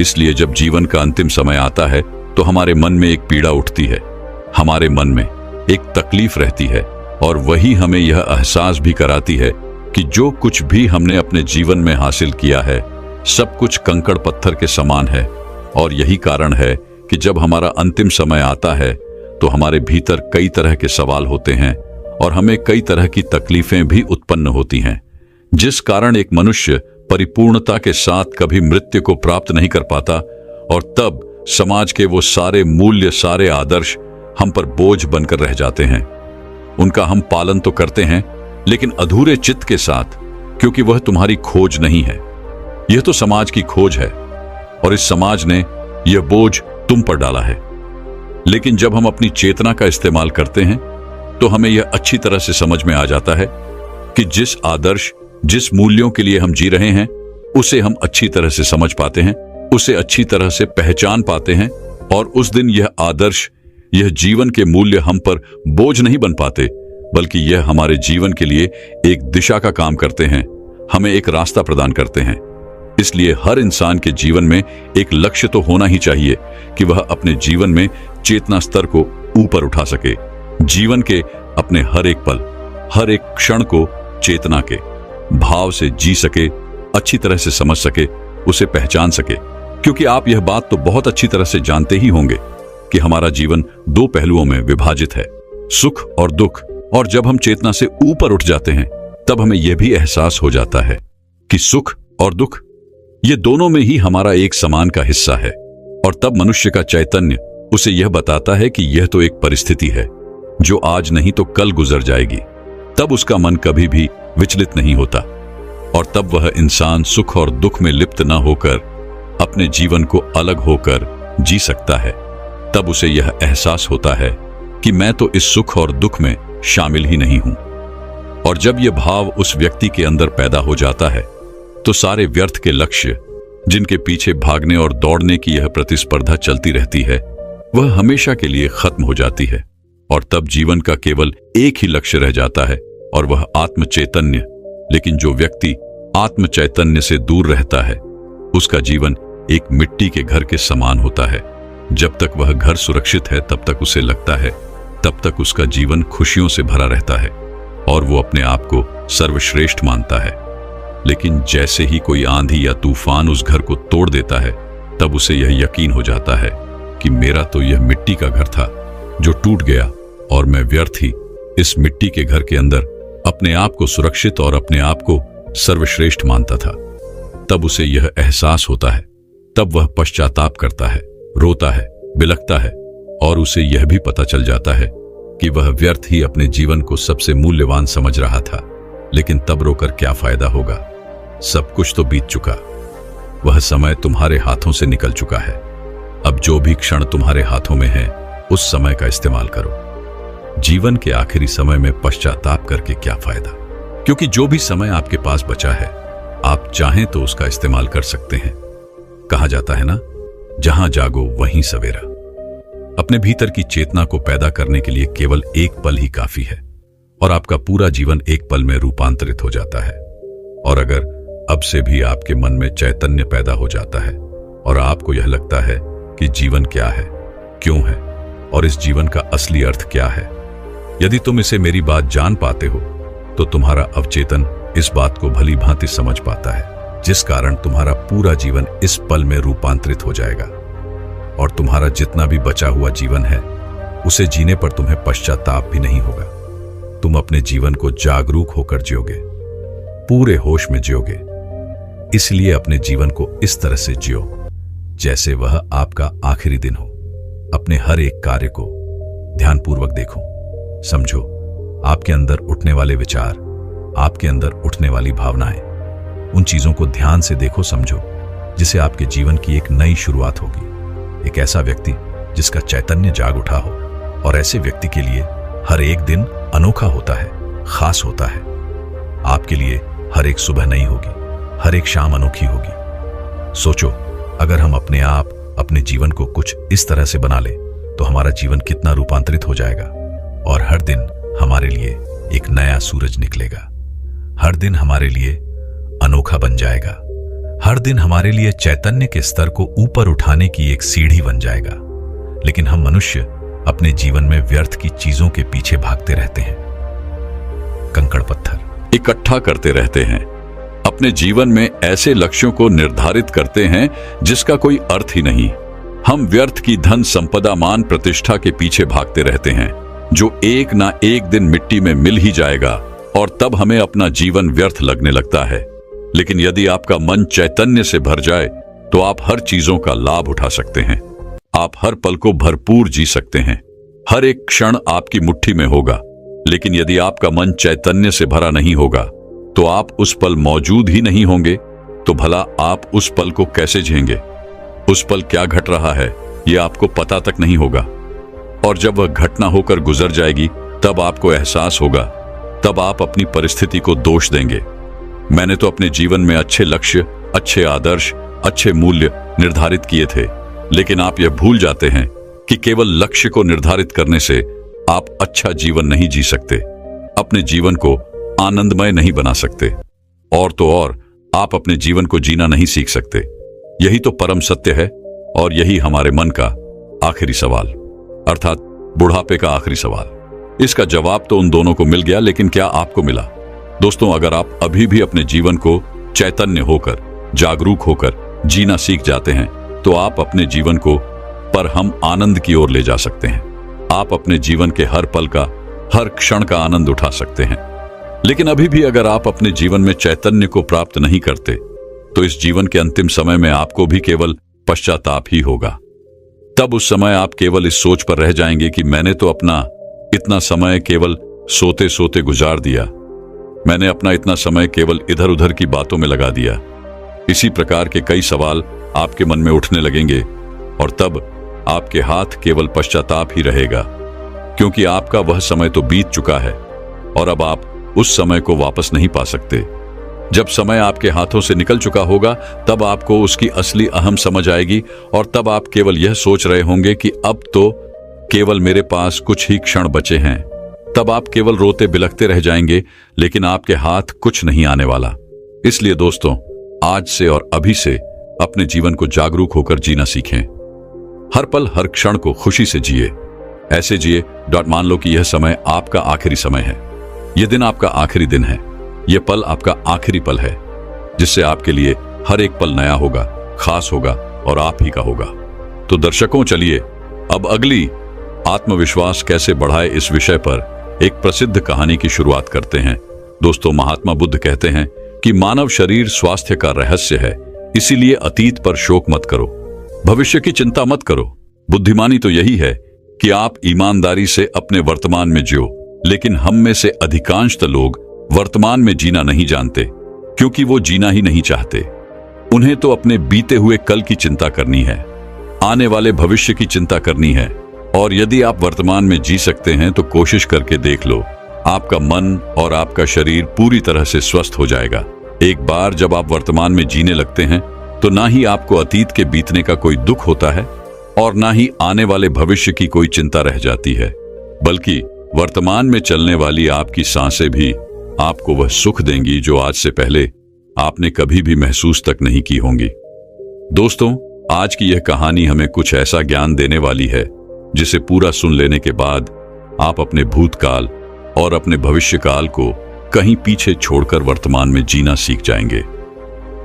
इसलिए जब जीवन का अंतिम समय आता है तो हमारे मन में एक पीड़ा उठती है, हमारे मन में एक तकलीफ रहती है, और वही हमें यह एहसास भी कराती है कि जो कुछ भी हमने अपने जीवन में हासिल किया है सब कुछ कंकड़ पत्थर के समान है। और यही कारण है कि जब हमारा अंतिम समय आता है तो हमारे भीतर कई तरह के सवाल होते हैं और हमें कई तरह की तकलीफें भी उत्पन्न होती हैं, जिस कारण एक मनुष्य परिपूर्णता के साथ कभी मृत्यु को प्राप्त नहीं कर पाता। और तब समाज के वो सारे मूल्य, सारे आदर्श हम पर बोझ बनकर रह जाते हैं। उनका हम पालन तो करते हैं लेकिन अधूरे चित्त के साथ, क्योंकि वह तुम्हारी खोज नहीं है, यह तो समाज की खोज है और इस समाज ने यह बोझ तुम पर डाला है। लेकिन जब हम अपनी चेतना का इस्तेमाल करते हैं तो हमें यह अच्छी तरह से समझ में आ जाता है कि जिस आदर्श, जिस मूल्यों के लिए हम जी रहे हैं उसे हम अच्छी तरह से समझ पाते हैं, उसे अच्छी तरह से पहचान पाते हैं, और उस दिन यह आदर्श, यह जीवन के मूल्य हम पर बोझ नहीं बन पाते, बल्कि यह हमारे जीवन के लिए एक दिशा का काम करते हैं, हमें एक रास्ता प्रदान करते हैं। इसलिए हर इंसान के जीवन में एक लक्ष्य तो होना ही चाहिए कि वह अपने जीवन में चेतना स्तर को ऊपर उठा सके, जीवन के अपने हर एक पल, हर एक क्षण को चेतना के भाव से जी सके, अच्छी तरह से समझ सके, उसे पहचान सके। क्योंकि आप यह बात तो बहुत अच्छी तरह से जानते ही होंगे कि हमारा जीवन दो पहलुओं में विभाजित है, सुख और दुख। और जब हम चेतना से ऊपर उठ जाते हैं तब हमें यह भी एहसास हो जाता है कि सुख और दुख ये दोनों में ही हमारा एक समान का हिस्सा है। और तब मनुष्य का चैतन्य उसे यह बताता है कि यह तो एक परिस्थिति है जो आज नहीं तो कल गुजर जाएगी। तब उसका मन कभी भी विचलित नहीं होता और तब वह इंसान सुख और दुख में लिप्त न होकर अपने जीवन को अलग होकर जी सकता है। तब उसे यह एहसास होता है कि मैं तो इस सुख और दुख में शामिल ही नहीं हूं। और जब यह भाव उस व्यक्ति के अंदर पैदा हो जाता है तो सारे व्यर्थ के लक्ष्य, जिनके पीछे भागने और दौड़ने की यह प्रतिस्पर्धा चलती रहती है, वह हमेशा के लिए खत्म हो जाती है। और तब जीवन का केवल एक ही लक्ष्य रह जाता है और वह आत्म चैतन्य। लेकिन जो व्यक्ति आत्म चैतन्य से दूर रहता है उसका जीवन एक मिट्टी के घर के समान होता है। जब तक वह घर सुरक्षित है तब तक उसे लगता है, तब तक उसका जीवन खुशियों से भरा रहता है और वो अपने आप को सर्वश्रेष्ठ मानता है। लेकिन जैसे ही कोई आंधी या तूफान उस घर को तोड़ देता है तब उसे यह यकीन हो जाता है कि मेरा तो यह मिट्टी का घर था जो टूट गया और मैं व्यर्थ ही इस मिट्टी के घर के अंदर अपने आप को सुरक्षित और अपने आप को सर्वश्रेष्ठ मानता था। तब उसे यह एहसास होता है, तब वह पश्चाताप करता है, रोता है, बिलखता है और उसे यह भी पता चल जाता है कि वह व्यर्थ ही अपने जीवन को सबसे मूल्यवान समझ रहा था। लेकिन तब रोकर क्या फायदा होगा, सब कुछ तो बीत चुका, वह समय तुम्हारे हाथों से निकल चुका है। अब जो भी क्षण तुम्हारे हाथों में है उस समय का इस्तेमाल करो। जीवन के आखिरी समय में पश्चाताप करके क्या फायदा, क्योंकि जो भी समय आपके पास बचा है आप चाहें तो उसका इस्तेमाल कर सकते हैं। कहा जाता है ना, जहां जागो वहीं सवेरा। अपने भीतर की चेतना को पैदा करने के लिए केवल एक पल ही काफी है और आपका पूरा जीवन एक पल में रूपांतरित हो जाता है। और अगर अब से भी आपके मन में चैतन्य पैदा हो जाता है और आपको यह लगता है कि जीवन क्या है, क्यों है और इस जीवन का असली अर्थ क्या है, यदि तुम इसे मेरी बात जान पाते हो तो तुम्हारा अवचेतन इस बात को भली भांति समझ पाता है, जिस कारण तुम्हारा पूरा जीवन इस पल में रूपांतरित हो जाएगा और तुम्हारा जितना भी बचा हुआ जीवन है उसे जीने पर तुम्हें पश्चाताप भी नहीं होगा। तुम अपने जीवन को जागरूक होकर जियोगे, पूरे होश में जियोगे। इसलिए अपने जीवन को इस तरह से जियो जैसे वह आपका आखिरी दिन हो। अपने हर एक कार्य को ध्यानपूर्वक देखो, समझो। आपके अंदर उठने वाले विचार, आपके अंदर उठने वाली भावनाएं, उन चीजों को ध्यान से देखो, समझो, जिससे आपके जीवन की एक नई शुरुआत होगी। एक ऐसा व्यक्ति जिसका चैतन्य जाग उठा हो, और ऐसे व्यक्ति के लिए हर एक दिन अनोखा होता है, खास होता है। आपके लिए हर एक सुबह नई होगी, हर एक शाम अनोखी होगी। सोचो, अगर हम अपने आप अपने जीवन को कुछ इस तरह से बना ले तो हमारा जीवन कितना रूपांतरित हो जाएगा और हर दिन हमारे लिए एक नया सूरज निकलेगा, हर दिन हमारे लिए अनोखा बन जाएगा। हर दिन हमारे लिए चैतन्य के स्तर को ऊपर उठाने की एक सीढ़ी बन जाएगा। लेकिन हम मनुष्य अपने जीवन में व्यर्थ की चीजों के पीछे भागते रहते हैं। कंकड़ पत्थर इकट्ठा करते रहते हैं, अपने जीवन में ऐसे लक्ष्यों को निर्धारित करते हैं जिसका कोई अर्थ ही नहीं। हम व्यर्थ की धन संपदा मान प्रतिष्ठा के पीछे भागते रहते हैं, जो एक ना एक दिन मिट्टी में मिल ही जाएगा, और तब हमें अपना जीवन व्यर्थ लगने लगता है। लेकिन यदि आपका मन चैतन्य से भर जाए तो आप हर चीजों का लाभ उठा सकते हैं। आप हर पल को भरपूर जी सकते हैं। हर एक क्षण आपकी मुट्ठी में होगा। लेकिन यदि आपका मन चैतन्य से भरा नहीं होगा तो आप उस पल मौजूद ही नहीं होंगे। तो भला आप उस पल को कैसे जिएंगे? उस पल क्या घट रहा है यह आपको पता तक नहीं होगा, और जब वह घटना होकर गुजर जाएगी तब आपको एहसास होगा। तब आप अपनी परिस्थिति को दोष देंगे। मैंने तो अपने जीवन में अच्छे लक्ष्य, अच्छे आदर्श, अच्छे मूल्य निर्धारित किए थे। लेकिन आप यह भूल जाते हैं कि केवल लक्ष्य को निर्धारित करने से आप अच्छा जीवन नहीं जी सकते, अपने जीवन को आनंदमय नहीं बना सकते, और तो और आप अपने जीवन को जीना नहीं सीख सकते। यही तो परम सत्य है, और यही हमारे मन का आखिरी सवाल, अर्थात बुढ़ापे का आखिरी सवाल। इसका जवाब तो उन दोनों को मिल गया, लेकिन क्या आपको मिला? दोस्तों, अगर आप अभी भी अपने जीवन को चैतन्य होकर, जागरूक होकर जीना सीख जाते हैं तो आप अपने जीवन को परम आनंद की ओर ले जा सकते हैं। आप अपने जीवन के हर पल का, हर क्षण का आनंद उठा सकते हैं। लेकिन अभी भी अगर आप अपने जीवन में चैतन्य को प्राप्त नहीं करते तो इस जीवन के अंतिम समय में आपको भी केवल पश्चाताप ही होगा। तब उस समय आप केवल इस सोच पर रह जाएंगे कि मैंने तो अपना इतना समय केवल सोते सोते गुजार दिया, मैंने अपना इतना समय केवल इधर उधर की बातों में लगा दिया। इसी प्रकार के कई सवाल आपके मन में उठने लगेंगे, और तब आपके हाथ केवल पश्चाताप ही रहेगा, क्योंकि आपका वह समय तो बीत चुका है और अब आप उस समय को वापस नहीं पा सकते। जब समय आपके हाथों से निकल चुका होगा तब आपको उसकी असली अहम समझ आएगी, और तब आप केवल यह सोच रहे होंगे कि अब तो केवल मेरे पास कुछ ही क्षण बचे हैं। तब आप केवल रोते बिलखते रह जाएंगे, लेकिन आपके हाथ कुछ नहीं आने वाला। इसलिए दोस्तों, आज से और अभी से अपने जीवन को जागरूक होकर जीना सीखें। हर पल, हर क्षण को खुशी से जिए। ऐसे जिए मान लो कि यह समय आपका आखिरी समय है, यह दिन आपका आखिरी दिन है, यह पल आपका आखिरी पल है, जिससे आपके लिए हर एक पल नया होगा, खास होगा और आप ही का होगा। तो दर्शकों, चलिए अब अगली आत्मविश्वास कैसे बढ़ाए इस विषय पर एक प्रसिद्ध कहानी की शुरुआत करते हैं। दोस्तों, महात्मा बुद्ध कहते हैं कि मानव शरीर स्वास्थ्य का रहस्य है, इसीलिए अतीत पर शोक मत करो, भविष्य की चिंता मत करो। बुद्धिमानी तो यही है कि आप ईमानदारी से अपने वर्तमान में जियो। लेकिन हम में से अधिकांश लोग वर्तमान में जीना नहीं जानते, क्योंकि वो जीना ही नहीं चाहते। उन्हें तो अपने बीते हुए कल की चिंता करनी है, आने वाले भविष्य की चिंता करनी है। और यदि आप वर्तमान में जी सकते हैं तो कोशिश करके देख लो, आपका मन और आपका शरीर पूरी तरह से स्वस्थ हो जाएगा। एक बार जब आप वर्तमान में जीने लगते हैं तो ना ही आपको अतीत के बीतने का कोई दुख होता है और ना ही आने वाले भविष्य की कोई चिंता रह जाती है, बल्कि वर्तमान में चलने वाली आपकी सांसें भी आपको वह सुख देंगी जो आज से पहले आपने कभी भी महसूस तक नहीं की होंगी। दोस्तों, आज की यह कहानी हमें कुछ ऐसा ज्ञान देने वाली है जिसे पूरा सुन लेने के बाद आप अपने भूतकाल और अपने भविष्यकाल को कहीं पीछे छोड़कर वर्तमान में जीना सीख जाएंगे।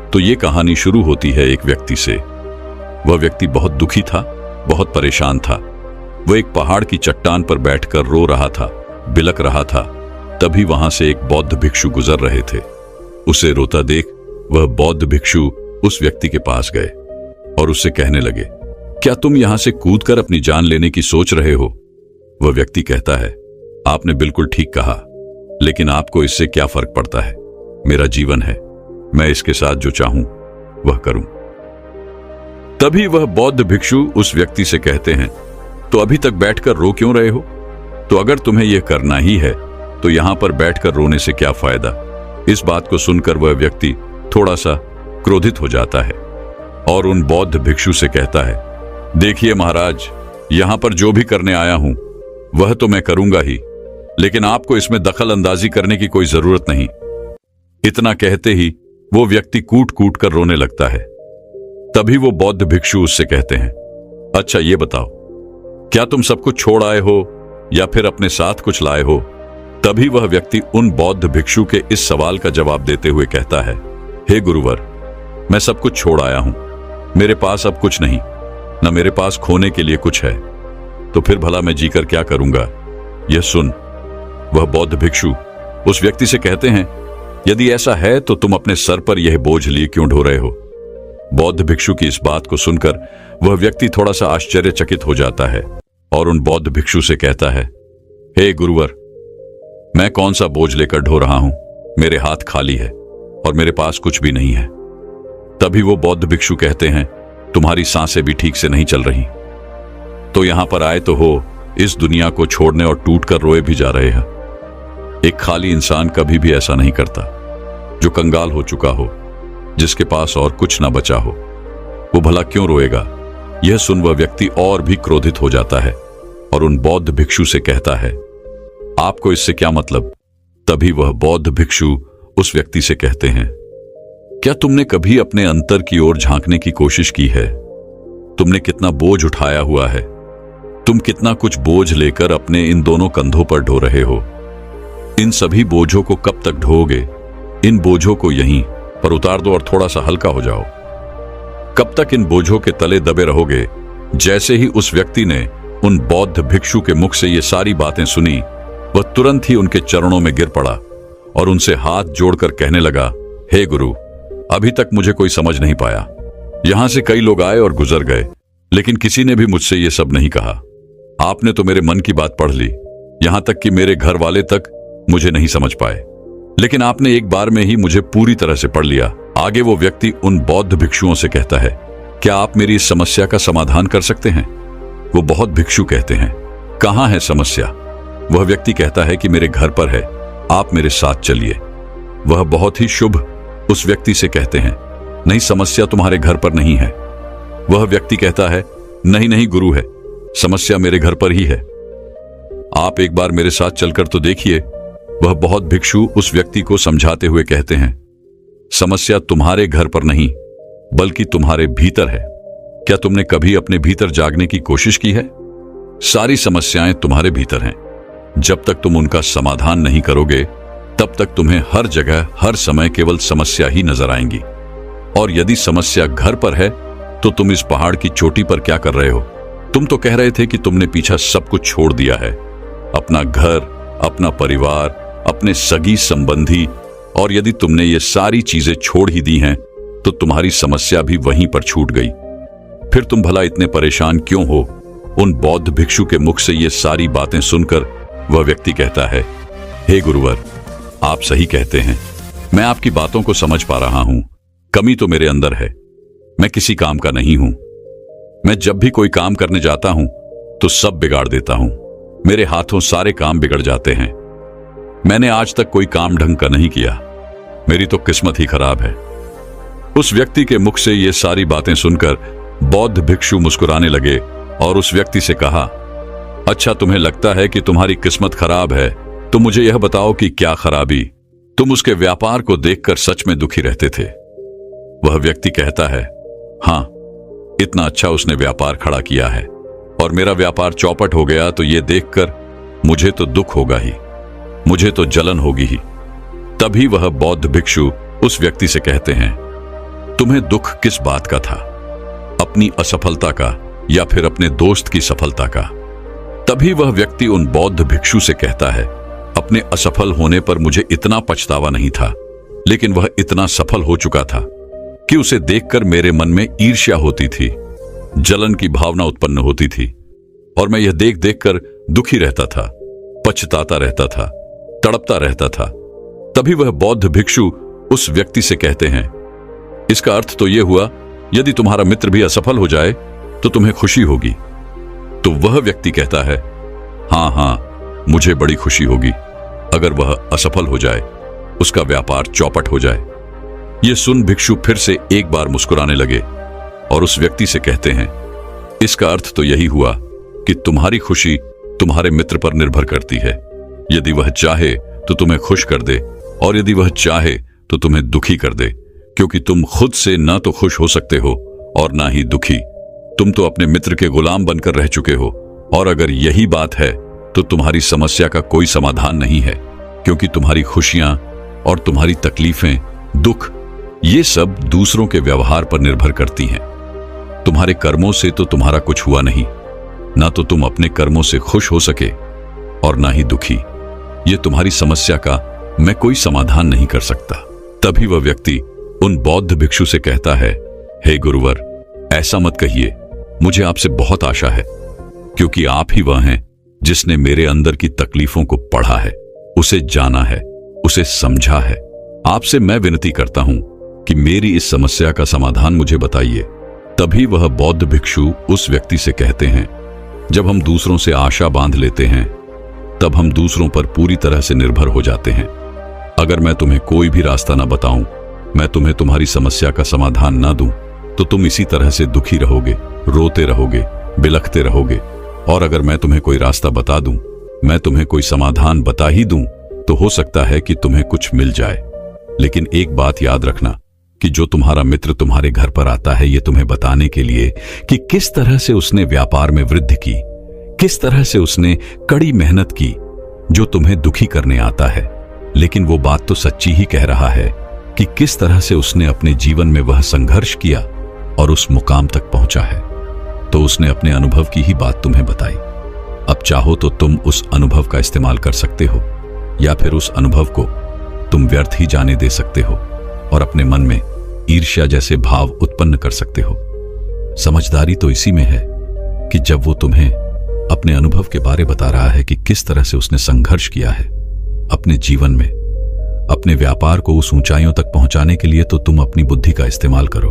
तो ये कहानी शुरू होती है एक व्यक्ति से। वह व्यक्ति बहुत दुखी था, बहुत परेशान था। वह एक पहाड़ की चट्टान पर बैठकर रो रहा था, बिलख रहा था। तभी वहां से एक बौद्ध भिक्षु गुजर रहे थे। उसे रोता देख वह बौद्ध भिक्षु उस व्यक्ति के पास गए और उससे कहने लगे, क्या तुम यहां से कूदकर अपनी जान लेने की सोच रहे हो? वह व्यक्ति कहता है, आपने बिल्कुल ठीक कहा, लेकिन आपको इससे क्या फर्क पड़ता है? मेरा जीवन है, मैं इसके साथ जो चाहूं वह करूं। तभी वह बौद्ध भिक्षु उस व्यक्ति से कहते हैं, तो अभी तक बैठकर रो क्यों रहे हो? तो अगर तुम्हें यह करना ही है तो यहां पर बैठकर रोने से क्या फायदा? इस बात को सुनकर वह व्यक्ति थोड़ा सा क्रोधित हो जाता है और उन बौद्ध भिक्षु से कहता है, देखिए महाराज, यहां पर जो भी करने आया हूं वह तो मैं करूंगा ही, लेकिन आपको इसमें दखल अंदाजी करने की कोई जरूरत नहीं। इतना कहते ही वो व्यक्ति कूट कूट कर रोने लगता है। तभी वो बौद्ध भिक्षु उससे कहते हैं, अच्छा ये बताओ, क्या तुम सब कुछ छोड़ आए हो या फिर अपने साथ कुछ लाए हो? तभी वह व्यक्ति उन बौद्ध भिक्षु के इस सवाल का जवाब देते हुए कहता है, हे गुरुवर, मैं सब कुछ छोड़ आया हूं। मेरे पास अब कुछ नहीं, न मेरे पास खोने के लिए कुछ है, तो फिर भला मैं जीकर क्या करूंगा? यह सुन वह बौद्ध भिक्षु उस व्यक्ति से कहते हैं, यदि ऐसा है तो तुम अपने सर पर यह बोझ लिए क्यों ढो रहे हो? बौद्ध भिक्षु की इस बात को सुनकर वह व्यक्ति थोड़ा सा आश्चर्यचकित हो जाता है और उन बौद्ध भिक्षु से कहता है, हे गुरुवर, मैं कौन सा बोझ लेकर ढो रहा हूं? मेरे हाथ खाली है और मेरे पास कुछ भी नहीं है। तभी वो बौद्ध भिक्षु कहते हैं, तुम्हारी सांसें भी ठीक से नहीं चल रही, तो यहां पर आए तो हो, इस दुनिया को छोड़ने और टूट कर रोए भी जा रहे हैं। एक खाली इंसान कभी भी ऐसा नहीं करता। जो कंगाल हो चुका हो, जिसके पास और कुछ ना बचा हो, वो भला क्यों रोएगा? यह सुन वह व्यक्ति और भी क्रोधित हो जाता है और उन बौद्ध भिक्षु से कहता है, आपको इससे क्या मतलब? तभी वह बौद्ध भिक्षु उस व्यक्ति से कहते हैं, क्या तुमने कभी अपने अंतर की ओर झांकने की कोशिश की है? तुमने कितना बोझ उठाया हुआ है? तुम कितना कुछ बोझ लेकर अपने इन दोनों कंधों पर ढो रहे हो? इन सभी बोझों को कब तक ढोओगे? इन बोझों को यहीं पर उतार दो और थोड़ा सा हल्का हो जाओ। कब तक इन बोझों के तले दबे रहोगे? जैसे ही उस व्यक्ति ने उन बौद्ध भिक्षु के मुख से ये सारी बातें सुनी, वह तुरंत ही उनके चरणों में गिर पड़ा और उनसे हाथ जोड़कर कहने लगा, हे गुरु, अभी तक मुझे कोई समझ नहीं पाया। यहां से कई लोग आए और गुजर गए, लेकिन किसी ने भी मुझसे ये सब नहीं कहा। आपने तो मेरे मन की बात पढ़ ली, यहां तक कि मेरे घर वाले तक मुझे नहीं समझ पाए, लेकिन आपने एक बार में ही मुझे पूरी तरह से पढ़ लिया। आगे वो व्यक्ति उन बौद्ध भिक्षुओं से कहता है, क्या आप मेरी इस समस्या का समाधान कर सकते हैं? वो बौद्ध भिक्षु कहते हैं, कहां है समस्या? वह व्यक्ति कहता है कि मेरे घर पर है, आप मेरे साथ चलिए। वह बहुत ही शुभ उस व्यक्ति से कहते हैं, नहीं, समस्या तुम्हारे घर पर नहीं है। वह व्यक्ति कहता है, नहीं नहीं गुरु है, समस्या मेरे घर पर ही है, आप एक बार मेरे साथ चलकर तो देखिए। वह बौद्ध भिक्षु उस व्यक्ति को समझाते हुए कहते हैं, समस्या तुम्हारे घर पर नहीं बल्कि तुम्हारे भीतर है। क्या तुमने कभी अपने भीतर जागने की कोशिश की है? सारी समस्याएं तुम्हारे भीतर हैं। जब तक तुम उनका समाधान नहीं करोगे, तब तक तुम्हें हर जगह हर समय केवल समस्या ही नजर आएंगी। और यदि समस्या घर पर है, तो तुम इस पहाड़ की चोटी पर क्या कर रहे हो? तुम तो कह रहे थे कि तुमने पीछा सब कुछ छोड़ दिया है, अपना घर, अपना परिवार, अपने सगी संबंधी, और यदि तुमने ये सारी चीजें छोड़ ही दी हैं, तो तुम्हारी समस्या भी वहीं पर छूट गई। फिर तुम भला इतने परेशान क्यों हो? उन बौद्ध भिक्षु के मुख से ये सारी बातें सुनकर वह व्यक्ति कहता है, हे गुरुवर, आप सही कहते हैं, मैं आपकी बातों को समझ पा रहा हूं। कमी तो मेरे अंदर है, मैं किसी काम का नहीं हूं। मैं जब भी कोई काम करने जाता हूं तो सब बिगाड़ देता हूं। मेरे हाथों सारे काम बिगड़ जाते हैं। मैंने आज तक कोई काम ढंग का नहीं किया, मेरी तो किस्मत ही खराब है। उस व्यक्ति के मुख से ये सारी बातें सुनकर बौद्ध भिक्षु मुस्कुराने लगे और उस व्यक्ति से कहा, अच्छा, तुम्हें लगता है कि तुम्हारी किस्मत खराब है, तो मुझे यह बताओ कि क्या खराबी? तुम उसके व्यापार को देखकर सच में दुखी रहते थे। वह व्यक्ति कहता है, हां, इतना अच्छा उसने व्यापार खड़ा किया है और मेरा व्यापार चौपट हो गया, तो यह देखकर मुझे तो दुख होगा ही, मुझे तो जलन होगी ही। तभी वह बौद्ध भिक्षु उस व्यक्ति से कहते हैं, तुम्हें दुख किस बात का था? अपनी असफलता का या फिर अपने दोस्त की सफलता का? तभी वह व्यक्ति उन बौद्ध भिक्षु से कहता है, अपने असफल होने पर मुझे इतना पछतावा नहीं था, लेकिन वह इतना सफल हो चुका था कि उसे देखकर मेरे मन में ईर्ष्या होती थी, जलन की भावना उत्पन्न होती थी, और मैं यह देख देखकर दुखी रहता था, पछताता रहता था, तड़पता रहता था। तभी वह बौद्ध भिक्षु उस व्यक्ति से कहते हैं, इसका अर्थ तो यह हुआ, यदि तुम्हारा मित्र भी असफल हो जाए तो तुम्हें खुशी होगी। तो वह व्यक्ति कहता है, हां हां, मुझे बड़ी खुशी होगी अगर वह असफल हो जाए, उसका व्यापार चौपट हो जाए। यह सुन भिक्षु फिर से एक बार मुस्कुराने लगे और उस व्यक्ति से कहते हैं, इसका अर्थ तो यही हुआ कि तुम्हारी खुशी तुम्हारे मित्र पर निर्भर करती है। यदि वह चाहे तो तुम्हें खुश कर दे, और यदि वह चाहे तो तुम्हें दुखी कर दे। क्योंकि तुम खुद से ना तो खुश हो सकते हो और ना ही दुखी। तुम तो अपने मित्र के गुलाम बनकर रह चुके हो, और अगर यही बात है तो तुम्हारी समस्या का कोई समाधान नहीं है, क्योंकि तुम्हारी खुशियां और तुम्हारी तकलीफें, दुख, ये सब दूसरों के व्यवहार पर निर्भर करती हैं। तुम्हारे कर्मों से तो तुम्हारा कुछ हुआ नहीं, ना तो तुम अपने कर्मों से खुश हो सके और ना ही दुखी। ये तुम्हारी समस्या का मैं कोई समाधान नहीं कर सकता। तभी वह व्यक्ति उन बौद्ध भिक्षु से कहता है, हे गुरुवर, ऐसा मत कहिए, मुझे आपसे बहुत आशा है, क्योंकि आप ही वह हैं जिसने मेरे अंदर की तकलीफों को पढ़ा है, उसे जाना है, उसे समझा है। आपसे मैं विनती करता हूं कि मेरी इस समस्या का समाधान मुझे बताइए। तभी वह बौद्ध भिक्षु उस व्यक्ति से कहते हैं, जब हम दूसरों से आशा बांध लेते हैं तब हम दूसरों पर पूरी तरह से निर्भर हो जाते हैं। अगर मैं तुम्हें कोई भी रास्ता ना बताऊं, मैं तुम्हें तुम्हारी समस्या का समाधान ना दूं, तो तुम इसी तरह से दुखी रहोगे, रोते रहोगे, बिलखते रहोगे। और अगर मैं तुम्हें कोई रास्ता बता दूं, मैं तुम्हें कोई समाधान बता ही दूं, तो हो सकता है कि तुम्हें कुछ मिल जाए। लेकिन एक बात याद रखना कि जो तुम्हारा मित्र तुम्हारे घर पर आता है ये तुम्हें बताने के लिए कि किस तरह से उसने व्यापार में वृद्धि की, किस तरह से उसने कड़ी मेहनत की, जो तुम्हें दुखी करने आता है, लेकिन वो बात तो सच्ची ही कह रहा है कि किस तरह से उसने अपने जीवन में वह संघर्ष किया और उस मुकाम तक पहुंचा है। तो उसने अपने अनुभव की ही बात तुम्हें बताई। अब चाहो तो तुम उस अनुभव का इस्तेमाल कर सकते हो, या फिर उस अनुभव को तुम व्यर्थ ही जाने दे सकते हो और अपने मन में ईर्ष्या जैसे भाव उत्पन्न कर सकते हो। समझदारी तो इसी में है कि जब वो तुम्हें अपने अनुभव के बारे बता रहा है कि किस तरह से उसने संघर्ष किया है अपने जीवन में, अपने व्यापार को उस ऊंचाइयों तक पहुंचाने के लिए, तो तुम अपनी बुद्धि का इस्तेमाल करो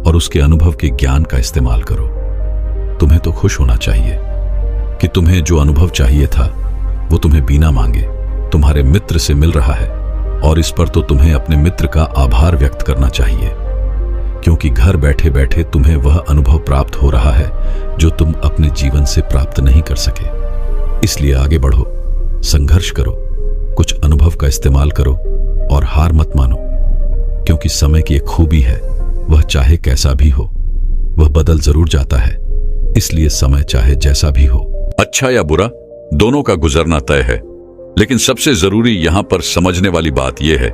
और उसके अनुभव के ज्ञान का इस्तेमाल करो। तुम्हें तो खुश होना चाहिए कि तुम्हें जो अनुभव चाहिए था वो तुम्हें बिना मांगे तुम्हारे मित्र से मिल रहा है, और इस पर तो तुम्हें अपने मित्र का आभार व्यक्त करना चाहिए, क्योंकि घर बैठे बैठे तुम्हें वह अनुभव प्राप्त हो रहा है जो तुम अपने जीवन से प्राप्त नहीं कर सके। इसलिए आगे बढ़ो, संघर्ष करो, कुछ अनुभव का इस्तेमाल करो और हार मत मानो, क्योंकि समय की एक खूबी है, वह चाहे कैसा भी हो वह बदल जरूर जाता है। इसलिए समय चाहे जैसा भी हो, अच्छा या बुरा, दोनों का गुजरना तय है। लेकिन सबसे जरूरी यहां पर समझने वाली बात यह है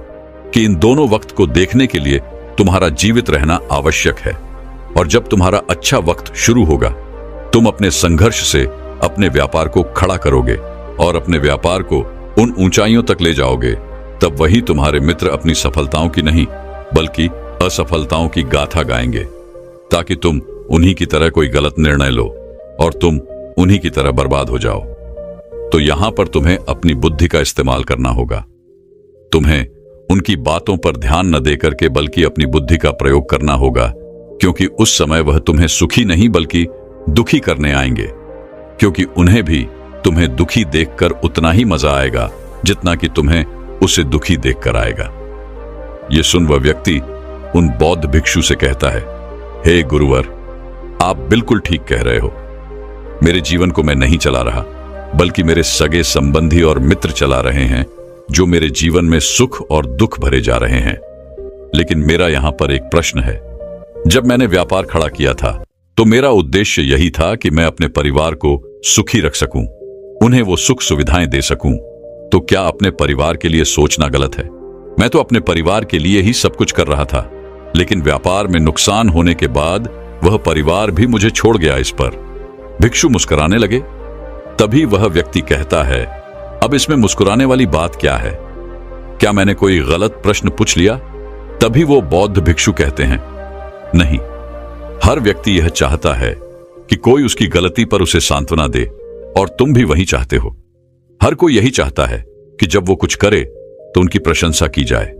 कि इन दोनों वक्त को देखने के लिए तुम्हारा जीवित रहना आवश्यक है। और जब तुम्हारा अच्छा वक्त शुरू होगा, तुम अपने संघर्ष से अपने व्यापार को खड़ा करोगे और अपने व्यापार को उन ऊंचाइयों तक ले जाओगे। तब वही तुम्हारे मित्र अपनी सफलताओं की नहीं बल्कि असफलताओं की गाथा गाएंगे, ताकि तुम उन्हीं की तरह कोई गलत निर्णय लो और तुम उन्हीं की तरह बर्बाद हो जाओ। तो यहां पर तुम्हें अपनी बुद्धि का इस्तेमाल करना होगा। तुम्हें उनकी बातों पर ध्यान न देकर के बल्कि अपनी बुद्धि का प्रयोग करना होगा, क्योंकि उस समय वह तुम्हें सुखी नहीं बल्कि दुखी करने आएंगे, क्योंकि उन्हें भी तुम्हें दुखी देखकर उतना ही मजा आएगा जितना कि तुम्हें उसे दुखी देखकर आएगा। यह सुन वह व्यक्ति उन बौद्ध भिक्षु से कहता है, हे गुरुवर, आप बिल्कुल ठीक कह रहे हो। मेरे जीवन को मैं नहीं चला रहा, बल्कि मेरे सगे संबंधी और मित्र चला रहे हैं, जो मेरे जीवन में सुख और दुख भरे जा रहे हैं। लेकिन मेरा यहां पर एक प्रश्न है। जब मैंने व्यापार खड़ा किया था तो मेरा उद्देश्य यही था कि मैं अपने परिवार को सुखी रख सकूं, उन्हें वो सुख सुविधाएं दे सकूं। तो क्या अपने परिवार के लिए सोचना गलत है? मैं तो अपने परिवार के लिए ही सब कुछ कर रहा था, लेकिन व्यापार में नुकसान होने के बाद वह परिवार भी मुझे छोड़ गया। इस पर भिक्षु मुस्कुराने लगे। तभी वह व्यक्ति कहता है, अब इसमें मुस्कुराने वाली बात क्या है? क्या मैंने कोई गलत प्रश्न पूछ लिया? तभी वो बौद्ध भिक्षु कहते हैं, नहीं, हर व्यक्ति यह चाहता है कि कोई उसकी गलती पर उसे सांत्वना दे, और तुम भी वही चाहते हो। हर कोई यही चाहता है कि जब वो कुछ करे तो उनकी प्रशंसा की जाए,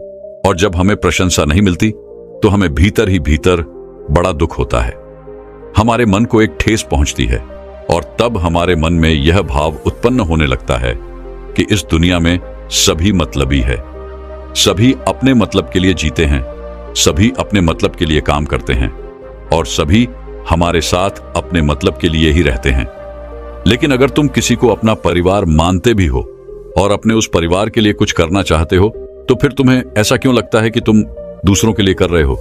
और जब हमें प्रशंसा नहीं मिलती तो हमें भीतर ही भीतर बड़ा दुख होता है। हमारे मन को एक ठेस पहुंचती है, और तब हमारे मन में यह भाव उत्पन्न होने लगता है कि इस दुनिया में सभी मतलबी है, सभी अपने मतलब के लिए जीते हैं, सभी अपने मतलब के लिए काम करते हैं, और सभी हमारे साथ अपने मतलब के लिए ही रहते हैं। लेकिन अगर तुम किसी को अपना परिवार मानते भी हो और अपने उस परिवार के लिए कुछ करना चाहते हो, तो फिर तुम्हें ऐसा क्यों लगता है कि तुम दूसरों के लिए कर रहे हो?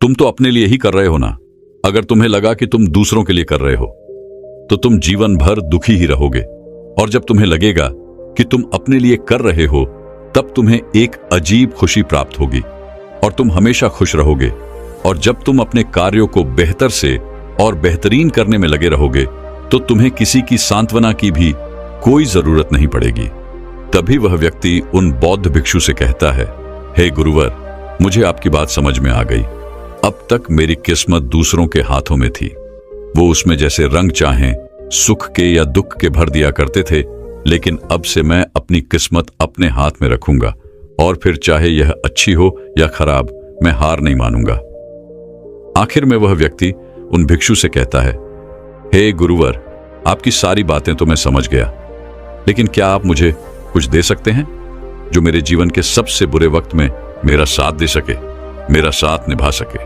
तुम तो अपने लिए ही कर रहे हो ना। अगर तुम्हें लगा कि तुम दूसरों के लिए कर रहे हो तो तुम जीवन भर दुखी ही रहोगे, और जब तुम्हें लगेगा कि तुम अपने लिए कर रहे हो तब तुम्हें एक अजीब खुशी प्राप्त होगी और तुम हमेशा खुश रहोगे। और जब तुम अपने कार्यों को बेहतर से और बेहतरीन करने में लगे रहोगे तो तुम्हें किसी की सांत्वना की भी कोई जरूरत नहीं पड़ेगी। तभी वह व्यक्ति उन बौद्ध भिक्षु से कहता है, हे गुरुवर, मुझे आपकी बात समझ में आ गई। अब तक मेरी किस्मत दूसरों के हाथों में थी। वो उसमें जैसे रंग चाहें सुख के या दुख के भर दिया करते थे, लेकिन अब से मैं अपनी किस्मत अपने हाथ में रखूंगा और फिर चाहे यह अच्छी हो या खराब, मैं हार नहीं मानूंगा। आखिर में वह व्यक्ति उन भिक्षु से कहता है, हे गुरुवर, आपकी सारी बातें तो मैं समझ गया, लेकिन क्या आप मुझे कुछ दे सकते हैं जो मेरे जीवन के सबसे बुरे वक्त में मेरा साथ दे सके, मेरा साथ निभा सके?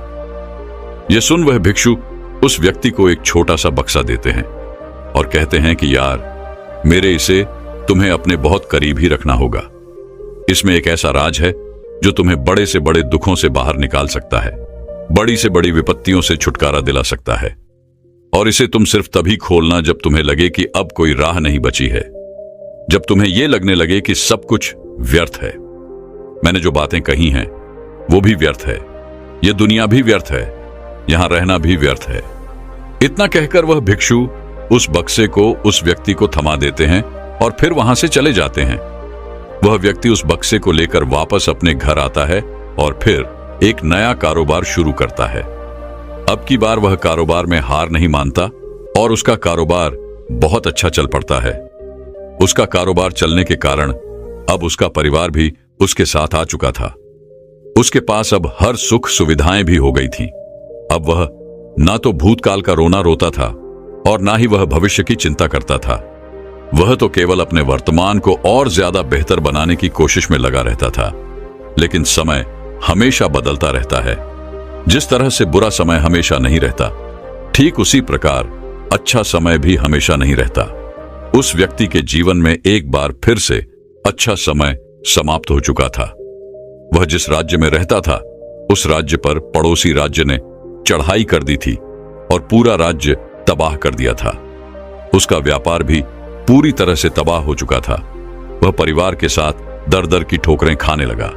यह सुन वह भिक्षु उस व्यक्ति को एक छोटा सा बक्सा देते हैं और कहते हैं कि यार, मेरे इसे तुम्हें अपने बहुत करीब ही रखना होगा। इसमें एक ऐसा राज है जो तुम्हें बड़े से बड़े दुखों से बाहर निकाल सकता है, बड़ी से बड़ी विपत्तियों से छुटकारा दिला सकता है। और इसे तुम सिर्फ तभी खोलना जब तुम्हें लगे कि अब कोई राह नहीं बची है, जब तुम्हें यह लगने लगे कि सब कुछ व्यर्थ है। मैंने जो बातें कही हैं वो भी व्यर्थ है, यह दुनिया भी व्यर्थ है, यहां रहना भी व्यर्थ है। इतना कहकर वह भिक्षु उस बक्से को उस व्यक्ति को थमा देते हैं और फिर वहां से चले जाते हैं। वह व्यक्ति उस बक्से को लेकर वापस अपने घर आता है और फिर एक नया कारोबार शुरू करता है। अब की बार वह कारोबार में हार नहीं मानता और उसका कारोबार बहुत अच्छा चल पड़ता है। उसका कारोबार चलने के कारण अब उसका परिवार भी उसके साथ आ चुका था। उसके पास अब हर सुख सुविधाएं भी हो गई थी। अब वह ना तो भूतकाल का रोना रोता था और ना ही वह भविष्य की चिंता करता था। वह तो केवल अपने वर्तमान को और ज्यादा बेहतर बनाने की कोशिश में लगा रहता था। लेकिन समय हमेशा बदलता रहता है। जिस तरह से बुरा समय हमेशा नहीं रहता, ठीक उसी प्रकार अच्छा समय भी हमेशा नहीं रहता। उस व्यक्ति के जीवन में एक बार फिर से अच्छा समय समाप्त हो चुका था। वह जिस राज्य में रहता था उस राज्य पर पड़ोसी राज्य ने चढ़ाई कर दी थी और पूरा राज्य तबाह कर दिया था। उसका व्यापार भी पूरी तरह से तबाह हो चुका था। वह परिवार के साथ दर दर की ठोकरें खाने लगा।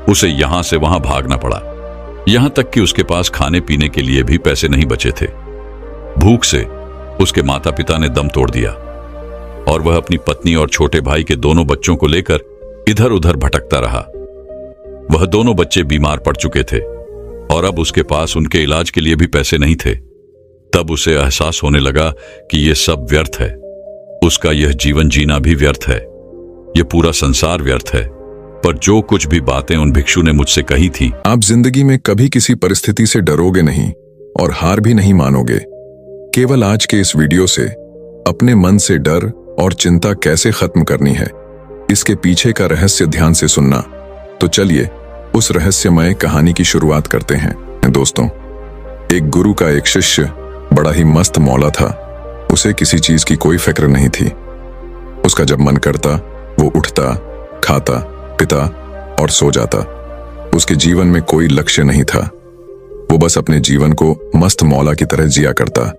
उसे यहां से वहां भागना पड़ा, यहां तक कि उसके पास खाने पीने के लिए भी पैसे नहीं बचे थे। भूख से उसके माता पिता ने दम तोड़ दिया और वह अपनी पत्नी और छोटे भाई के दोनों बच्चों को लेकर इधर उधर भटकता रहा। वह दोनों बच्चे बीमार पड़ चुके थे और अब उसके पास उनके इलाज के लिए भी पैसे नहीं थे। तब उसे एहसास होने लगा कि यह सब व्यर्थ है। उसका यह जीवन जीना भी व्यर्थ है, यह पूरा संसार व्यर्थ है। पर जो कुछ भी बातें उन भिक्षु ने मुझसे कही थी, आप जिंदगी में कभी किसी परिस्थिति से डरोगे नहीं और हार भी नहीं मानोगे। केवल आज के इस वीडियो से अपने मन से डर और चिंता कैसे खत्म करनी है, इसके पीछे का रहस्य ध्यान से सुनना। तो चलिए उस रहस्यमय कहानी की शुरुआत करते हैं। दोस्तों, एक गुरु का एक शिष्य बड़ा ही मस्त मौला था। उसे किसी चीज की कोई फिक्र नहीं थी। उसका जब मन करता वो उठता, खाता, पिता और सो जाता। उसके जीवन में कोई लक्ष्य नहीं था। वो बस अपने जीवन को मस्त मौला की तरह जिया करता।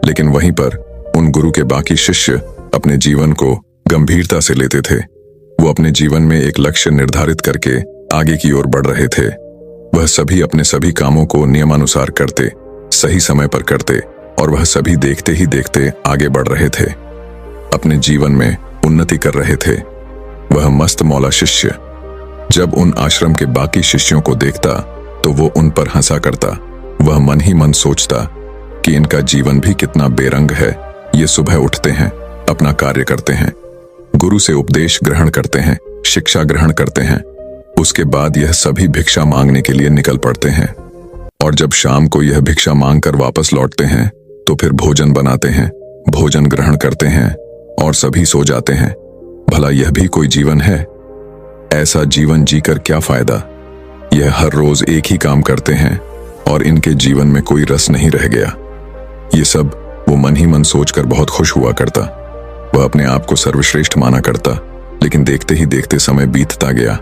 लेकिन वहीं पर उन गुरु के बाकी शिष्य अपने जीवन को गंभीरता से लेते थे। वो अपने जीवन में एक लक्ष्य निर्धारित करके आगे की ओर बढ़ रहे थे। वह सभी अपने सभी कामों को नियमानुसार करते, सही समय पर करते और वह सभी देखते ही देखते आगे बढ़ रहे थे, अपने जीवन में उन्नति कर रहे थे। वह मस्त मौला शिष्य जब उन आश्रम के बाकी शिष्यों को देखता तो वो उन पर हंसा करता। वह मन ही मन सोचता कि इनका जीवन भी कितना बेरंग है। ये सुबह उठते हैं, अपना कार्य करते हैं, गुरु से उपदेश ग्रहण करते हैं, शिक्षा ग्रहण करते हैं। उसके बाद यह सभी भिक्षा मांगने के लिए निकल पड़ते हैं और जब शाम को यह भिक्षा मांगकर वापस लौटते हैं तो फिर भोजन बनाते हैं, भोजन ग्रहण करते हैं और सभी सो जाते हैं। भला यह भी कोई जीवन है? ऐसा जीवन जीकर क्या फायदा? यह हर रोज एक ही काम करते हैं और इनके जीवन में कोई रस नहीं रह गया। ये सब वो मन ही मन सोचकर बहुत खुश हुआ करता। वह अपने आप को सर्वश्रेष्ठ माना करता। लेकिन देखते ही देखते समय बीतता गया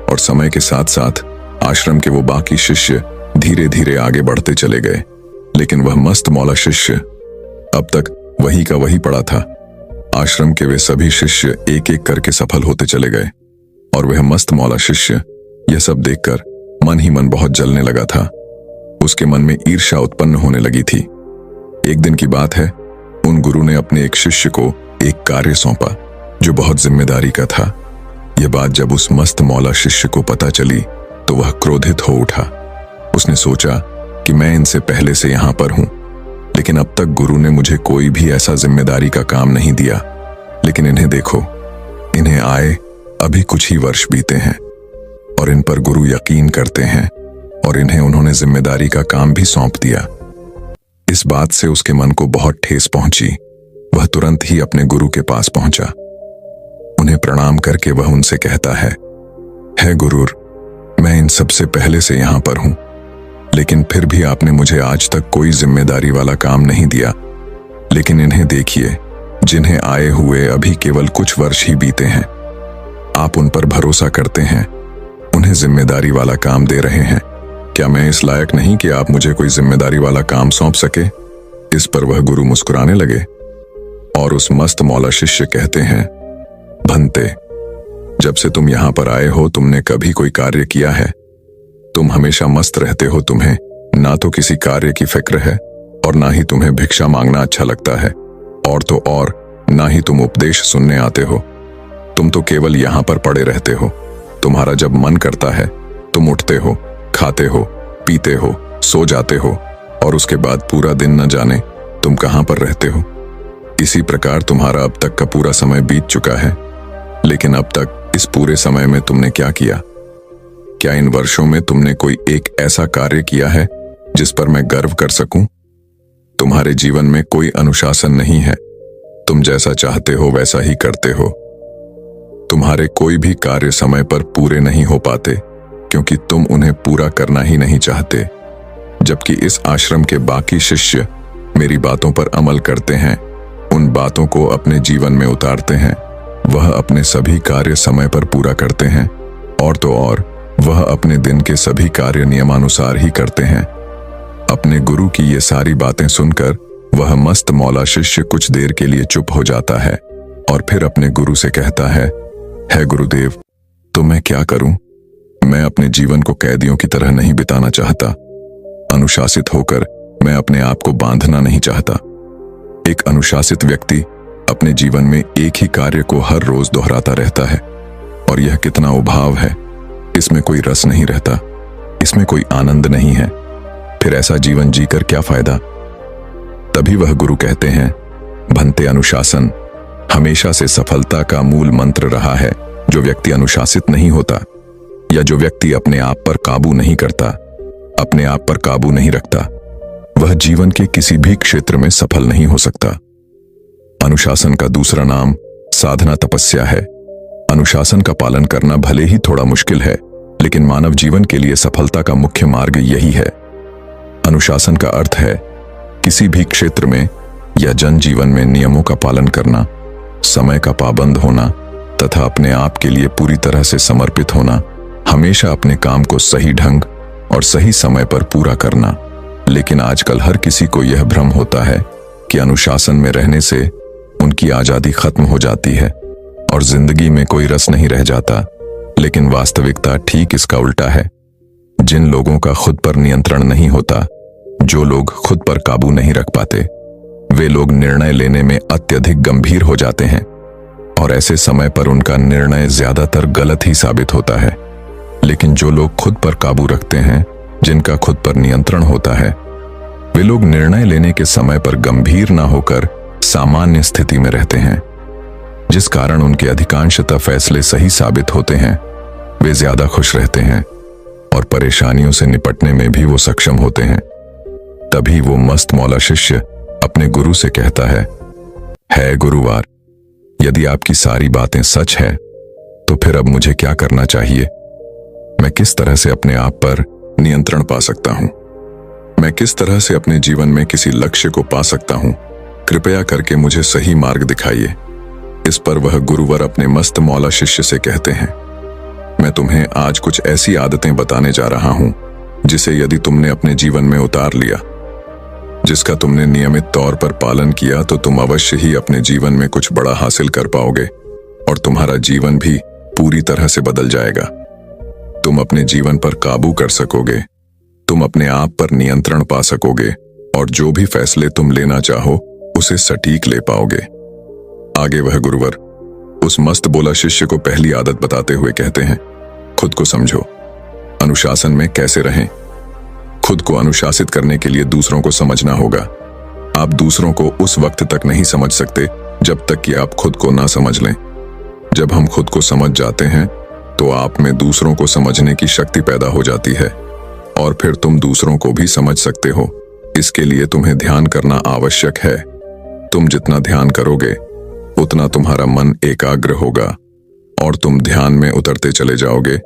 और समय के साथ साथ आश्रम के वो बाकी शिष्य धीरे धीरे आगे बढ़ते चले गए, लेकिन वह मस्त मौला शिष्य अब तक वही का वही पड़ा था। आश्रम के वे सभी शिष्य एक एक करके सफल होते चले गए और वह मस्त मौला शिष्य यह सब देखकर मन ही मन बहुत जलने लगा था। उसके मन में ईर्ष्या उत्पन्न होने लगी थी। एक दिन की बात है, उन गुरु ने अपने एक शिष्य को एक कार्य सौंपा जो बहुत जिम्मेदारी का था। यह बात जब उस मस्त मौला शिष्य को पता चली तो वह क्रोधित हो उठा। उसने सोचा कि मैं इनसे पहले से यहां पर हूं, लेकिन अब तक गुरु ने मुझे कोई भी ऐसा जिम्मेदारी का काम नहीं दिया। लेकिन इन्हें देखो, इन्हें आए अभी कुछ ही वर्ष बीते हैं और इन पर गुरु यकीन करते हैं और इन्हें उन्होंने जिम्मेदारी का काम भी सौंप दिया। इस बात से उसके मन को बहुत ठेस पहुंची। वह तुरंत ही अपने गुरु के पास पहुंचा। उन्हें प्रणाम करके वह उनसे कहता है गुरुर, मैं इन सबसे पहले से यहां पर हूं, लेकिन फिर भी आपने मुझे आज तक कोई जिम्मेदारी वाला काम नहीं दिया। लेकिन इन्हें देखिए, जिन्हें आए हुए अभी केवल कुछ वर्ष ही बीते हैं। आप उन पर भरोसा करते हैं, उन्हें जिम्मेदारी वाला काम दे रहे हैं। क्या मैं इस लायक नहीं कि आप मुझे कोई जिम्मेदारी वाला काम सौंप सके? इस पर वह गुरु मुस्कुराने लगे और उस मस्त मौला शिष्य कहते हैं, भंते, जब से तुम यहां पर आए हो तुमने कभी कोई कार्य किया है? तुम हमेशा मस्त रहते हो। तुम्हें ना तो किसी कार्य की फिक्र है और ना ही तुम्हें भिक्षा मांगना अच्छा लगता है, और तो और ना ही तुम उपदेश सुनने आते हो। तुम तो केवल यहां पर पड़े रहते हो। तुम्हारा जब मन करता है तुम उठते हो, खाते हो, पीते हो, सो जाते हो और उसके बाद पूरा दिन न जाने तुम कहां पर रहते हो। इसी प्रकार तुम्हारा अब तक का पूरा समय बीत चुका है। लेकिन अब तक इस पूरे समय में तुमने क्या किया? क्या इन वर्षों में तुमने कोई एक ऐसा कार्य किया है जिस पर मैं गर्व कर सकूं? तुम्हारे जीवन में कोई अनुशासन नहीं है। तुम जैसा चाहते हो वैसा ही करते हो। तुम्हारे कोई भी कार्य समय पर पूरे नहीं हो पाते क्योंकि तुम उन्हें पूरा करना ही नहीं चाहते। जबकि इस आश्रम के बाकी शिष्य मेरी बातों पर अमल करते हैं, उन बातों को अपने जीवन में उतारते हैं। वह अपने सभी कार्य समय पर पूरा करते हैं और तो और वह अपने दिन के सभी कार्य नियमानुसार ही करते हैं। अपने गुरु की ये सारी बातें सुनकर वह मस्त मौला शिष्य कुछ देर के लिए चुप हो जाता है और फिर अपने गुरु से कहता है गुरुदेव, तो मैं क्या करूं? मैं अपने जीवन को कैदियों की तरह नहीं बिताना चाहता। अनुशासित होकर मैं अपने आप को बांधना नहीं चाहता। एक अनुशासित व्यक्ति अपने जीवन में एक ही कार्य को हर रोज दोहराता रहता है और यह कितना उभाव है। इसमें कोई रस नहीं रहता, इसमें कोई आनंद नहीं है। फिर ऐसा जीवन जीकर क्या फायदा? तभी वह गुरु कहते हैं, भंते, अनुशासन हमेशा से सफलता का मूल मंत्र रहा है। जो व्यक्ति अनुशासित नहीं होता या जो व्यक्ति अपने आप पर काबू नहीं करता, अपने आप पर काबू नहीं रखता, वह जीवन के किसी भी क्षेत्र में सफल नहीं हो सकता। अनुशासन का दूसरा नाम साधना तपस्या है। अनुशासन का पालन करना भले ही थोड़ा मुश्किल है, लेकिन मानव जीवन के लिए सफलता का मुख्य मार्ग यही है। अनुशासन का अर्थ है किसी भी क्षेत्र में या जनजीवन में नियमों का पालन करना, समय का पाबंद होना तथा अपने आप के लिए पूरी तरह से समर्पित होना, हमेशा अपने काम को सही ढंग और सही समय पर पूरा करना। लेकिन आजकल हर किसी को यह भ्रम होता है कि अनुशासन में रहने से उनकी आजादी खत्म हो जाती है और जिंदगी में कोई रस नहीं रह जाता। लेकिन वास्तविकता ठीक इसका उल्टा है। जिन लोगों का खुद पर नियंत्रण नहीं होता, जो लोग खुद पर काबू नहीं रख पाते, वे लोग निर्णय लेने में अत्यधिक गंभीर हो जाते हैं और ऐसे समय पर उनका निर्णय ज्यादातर गलत ही साबित होता है। लेकिन जो लोग खुद पर काबू रखते हैं, जिनका खुद पर नियंत्रण होता है, वे लोग निर्णय लेने के समय पर गंभीर ना होकर सामान्य स्थिति में रहते हैं, जिस कारण उनके अधिकांशतः फैसले सही साबित होते हैं। वे ज्यादा खुश रहते हैं और परेशानियों से निपटने में भी वो सक्षम होते हैं। तभी वो मस्त मौला शिष्य अपने गुरु से कहता है गुरुवार, यदि आपकी सारी बातें सच है तो फिर अब मुझे क्या करना चाहिए? मैं किस तरह से अपने आप पर नियंत्रण पा सकता हूं? मैं किस तरह से अपने जीवन में किसी लक्ष्य को पा सकता हूं? कृपया करके मुझे सही मार्ग दिखाइए। इस पर वह गुरुवर अपने मस्त मौला शिष्य से कहते हैं, मैं तुम्हें आज कुछ ऐसी आदतें बताने जा रहा हूं जिसे यदि तुमने अपने जीवन में उतार लिया, जिसका तुमने नियमित तौर पर पालन किया, तो तुम अवश्य ही अपने जीवन में कुछ बड़ा हासिल कर पाओगे और तुम्हारा जीवन भी पूरी तरह से बदल जाएगा। तुम अपने जीवन पर काबू कर सकोगे, तुम अपने आप पर नियंत्रण पा सकोगे और जो भी फैसले तुम लेना चाहो उसे सटीक ले पाओगे। आगे वह गुरुवर उस मस्त बोला शिष्य को पहली आदत बताते हुए कहते हैं, खुद को समझो, अनुशासन में कैसे रहें। खुद को अनुशासित करने के लिए दूसरों को समझना होगा। आप दूसरों को उस वक्त तक नहीं समझ सकते जब तक कि आप खुद को ना समझ लें। जब हम खुद को समझ जाते हैं तो आप में दूसरों को समझने की शक्ति पैदा हो जाती है और फिर तुम दूसरों को भी समझ सकते हो। इसके लिए तुम्हें ध्यान करना आवश्यक है। तुम जितना ध्यान करोगे उतना तुम्हारा मन एकाग्र होगा और तुम ध्यान में उतरते चले जाओगे।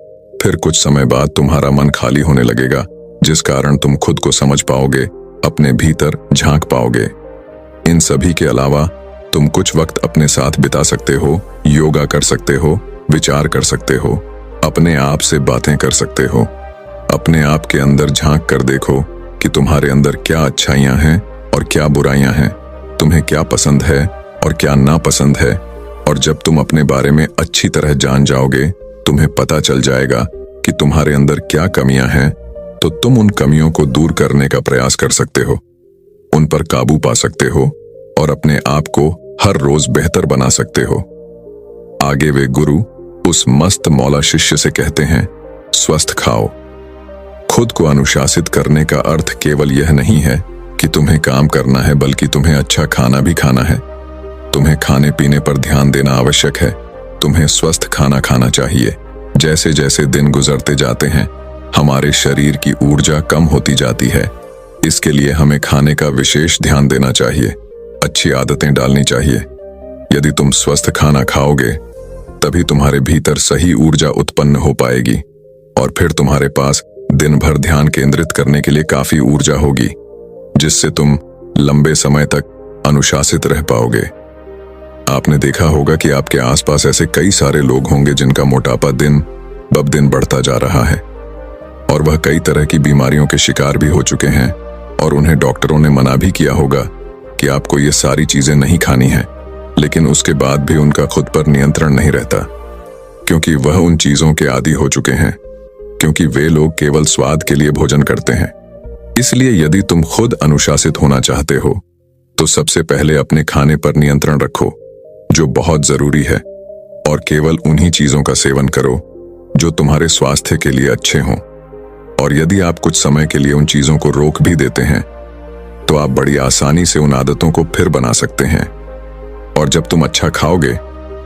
फिर कुछ समय बाद तुम्हारा मन खाली होने लगेगा, जिस कारण तुम खुद को समझ पाओगे, अपने भीतर झांक पाओगे। इन सभी के अलावा तुम कुछ वक्त अपने साथ बिता सकते हो, योगा कर सकते हो, विचार कर सकते हो, अपने आप से बातें कर सकते हो। अपने आप के अंदर झांक कर देखो कि तुम्हारे अंदर क्या अच्छाइयां हैं और क्या बुराइयां हैं, तुम्हें क्या पसंद है और क्या नापसंद है। और जब तुम अपने बारे में अच्छी तरह जान जाओगे, तुम्हें पता चल जाएगा कि तुम्हारे अंदर क्या कमियां हैं, तो तुम उन कमियों को दूर करने का प्रयास कर सकते हो, उन पर काबू पा सकते हो और अपने आप को हर रोज बेहतर बना सकते हो। आगे वे गुरु उस मस्त मौला शिष्य से कहते हैं, स्वस्थ खाओ। खुद को अनुशासित करने का अर्थ केवल यह नहीं है कि तुम्हें काम करना है, बल्कि तुम्हें अच्छा खाना भी खाना है। तुम्हें खाने पीने पर ध्यान देना आवश्यक है। तुम्हें स्वस्थ खाना खाना चाहिए। जैसे जैसे दिन गुजरते जाते हैं, हमारे शरीर की ऊर्जा कम होती जाती है। इसके लिए हमें खाने का विशेष ध्यान देना चाहिए, अच्छी आदतें डालनी चाहिए। यदि तुम स्वस्थ खाना खाओगे तभी तुम्हारे भीतर सही ऊर्जा उत्पन्न हो पाएगी और फिर तुम्हारे पास दिन भर ध्यान केंद्रित करने के लिए काफी ऊर्जा होगी, जिससे तुम लंबे समय तक अनुशासित रह पाओगे। आपने देखा होगा कि आपके आसपास ऐसे कई सारे लोग होंगे जिनका मोटापा दिन ब दिन बढ़ता जा रहा है और वह कई तरह की बीमारियों के शिकार भी हो चुके हैं और उन्हें डॉक्टरों ने मना भी किया होगा कि आपको ये सारी चीजें नहीं खानी हैं, लेकिन उसके बाद भी उनका खुद पर नियंत्रण नहीं रहता, क्योंकि वह उन चीजों के आदी हो चुके हैं, क्योंकि वे लोग केवल स्वाद के लिए भोजन करते हैं। इसलिए यदि तुम खुद अनुशासित होना चाहते हो तो सबसे पहले अपने खाने पर नियंत्रण रखो, जो बहुत जरूरी है, और केवल उन्हीं चीजों का सेवन करो जो तुम्हारे स्वास्थ्य के लिए अच्छे हों। और यदि आप कुछ समय के लिए उन चीजों को रोक भी देते हैं तो आप बड़ी आसानी से उन आदतों को फिर बना सकते हैं। और जब तुम अच्छा खाओगे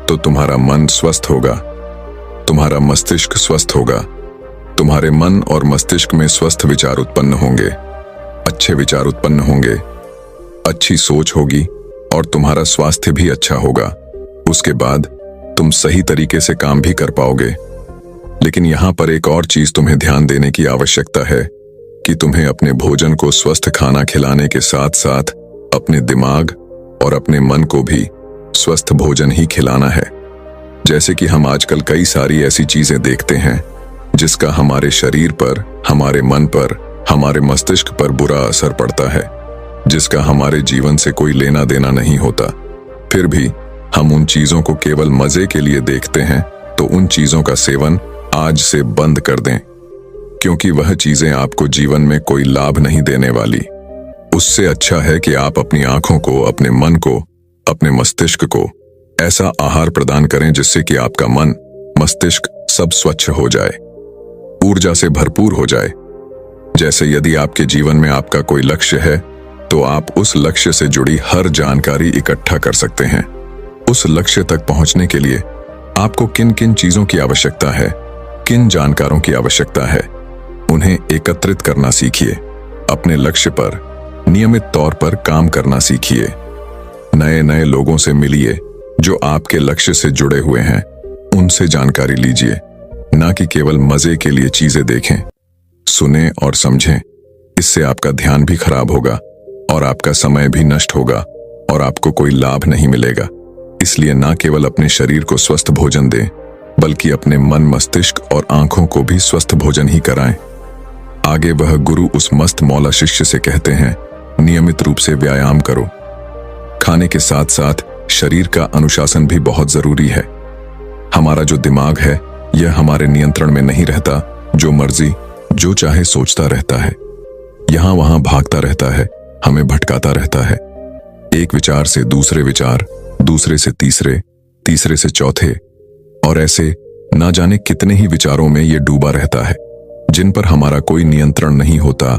तो तुम्हारा मन स्वस्थ होगा, तुम्हारा मस्तिष्क स्वस्थ होगा, तुम्हारे मन और मस्तिष्क में स्वस्थ विचार उत्पन्न होंगे, अच्छे विचार उत्पन्न होंगे, अच्छी सोच होगी और तुम्हारा स्वास्थ्य भी अच्छा होगा। उसके बाद तुम सही तरीके से काम भी कर पाओगे। लेकिन यहां पर एक और चीज तुम्हें ध्यान देने की आवश्यकता है कि तुम्हें अपने भोजन को स्वस्थ खाना खिलाने के साथ साथ अपने दिमाग और अपने मन को भी स्वस्थ भोजन ही खिलाना है। जैसे कि हम आजकल कई सारी ऐसी चीजें देखते हैं जिसका हमारे शरीर पर, हमारे मन पर, हमारे मस्तिष्क पर बुरा असर पड़ता है, जिसका हमारे जीवन से कोई लेना देना नहीं होता। फिर भी हम उन चीजों को केवल मजे के लिए देखते हैं, तो उन चीजों का सेवन आज से बंद कर दें, क्योंकि वह चीजें आपको जीवन में कोई लाभ नहीं देने वाली। उससे अच्छा है कि आप अपनी आंखों को, अपने मन को, अपने मस्तिष्क को ऐसा आहार प्रदान करें जिससे कि आपका मन, मस्तिष्क सब स्वच्छ हो जाए, ऊर्जा से भरपूर हो जाए। जैसे यदि आपके जीवन में आपका कोई लक्ष्य है तो आप उस लक्ष्य से जुड़ी हर जानकारी इकट्ठा कर सकते हैं। उस लक्ष्य तक पहुंचने के लिए आपको किन किन चीजों की आवश्यकता है, किन जानकारों की आवश्यकता है, उन्हें एकत्रित करना सीखिए। अपने लक्ष्य पर नियमित तौर पर काम करना सीखिए। नए नए लोगों से मिलिए जो आपके लक्ष्य से जुड़े हुए हैं, उनसे जानकारी लीजिए, ना कि केवल मजे के लिए चीजें देखें, सुने और समझें। इससे आपका ध्यान भी खराब होगा और आपका समय भी नष्ट होगा और आपको कोई लाभ नहीं मिलेगा। इसलिए ना केवल अपने शरीर को स्वस्थ भोजन दें, बल्कि अपने मन, मस्तिष्क और आंखों को भी स्वस्थ भोजन ही कराएं। आगे वह गुरु उस मस्त मौला शिष्य से कहते हैं, नियमित रूप से व्यायाम करो। खाने के साथ साथ शरीर का अनुशासन भी बहुत जरूरी है। हमारा जो दिमाग है यह हमारे नियंत्रण में नहीं रहता, जो मर्जी जो चाहे सोचता रहता है, यहां वहां भागता रहता है, हमें भटकाता रहता है। एक विचार से दूसरे विचार, दूसरे से तीसरे, तीसरे से चौथे, और ऐसे ना जाने कितने ही विचारों में ये डूबा रहता है, जिन पर हमारा कोई नियंत्रण नहीं होता।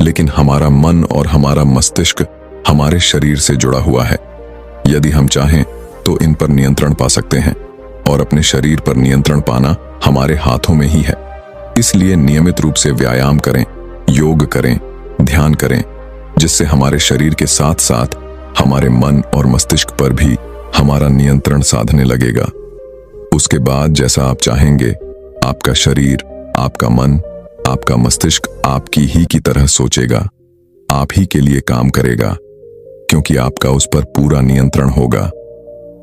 लेकिन हमारा मन और हमारा मस्तिष्क हमारे शरीर से जुड़ा हुआ है। यदि हम चाहें तो इन पर नियंत्रण पा सकते हैं, और अपने शरीर पर नियंत्रण पाना हमारे हाथों में ही है। इसलिए नियमित रूप से व्यायाम करें, योग करें, ध्यान करें, जिससे हमारे शरीर के साथ साथ हमारे मन और मस्तिष्क पर भी हमारा नियंत्रण साधने लगेगा। उसके बाद जैसा आप चाहेंगे, आपका शरीर, आपका मन, आपका मस्तिष्क आपकी ही की तरह सोचेगा, आप ही के लिए काम करेगा, क्योंकि आपका उस पर पूरा नियंत्रण होगा।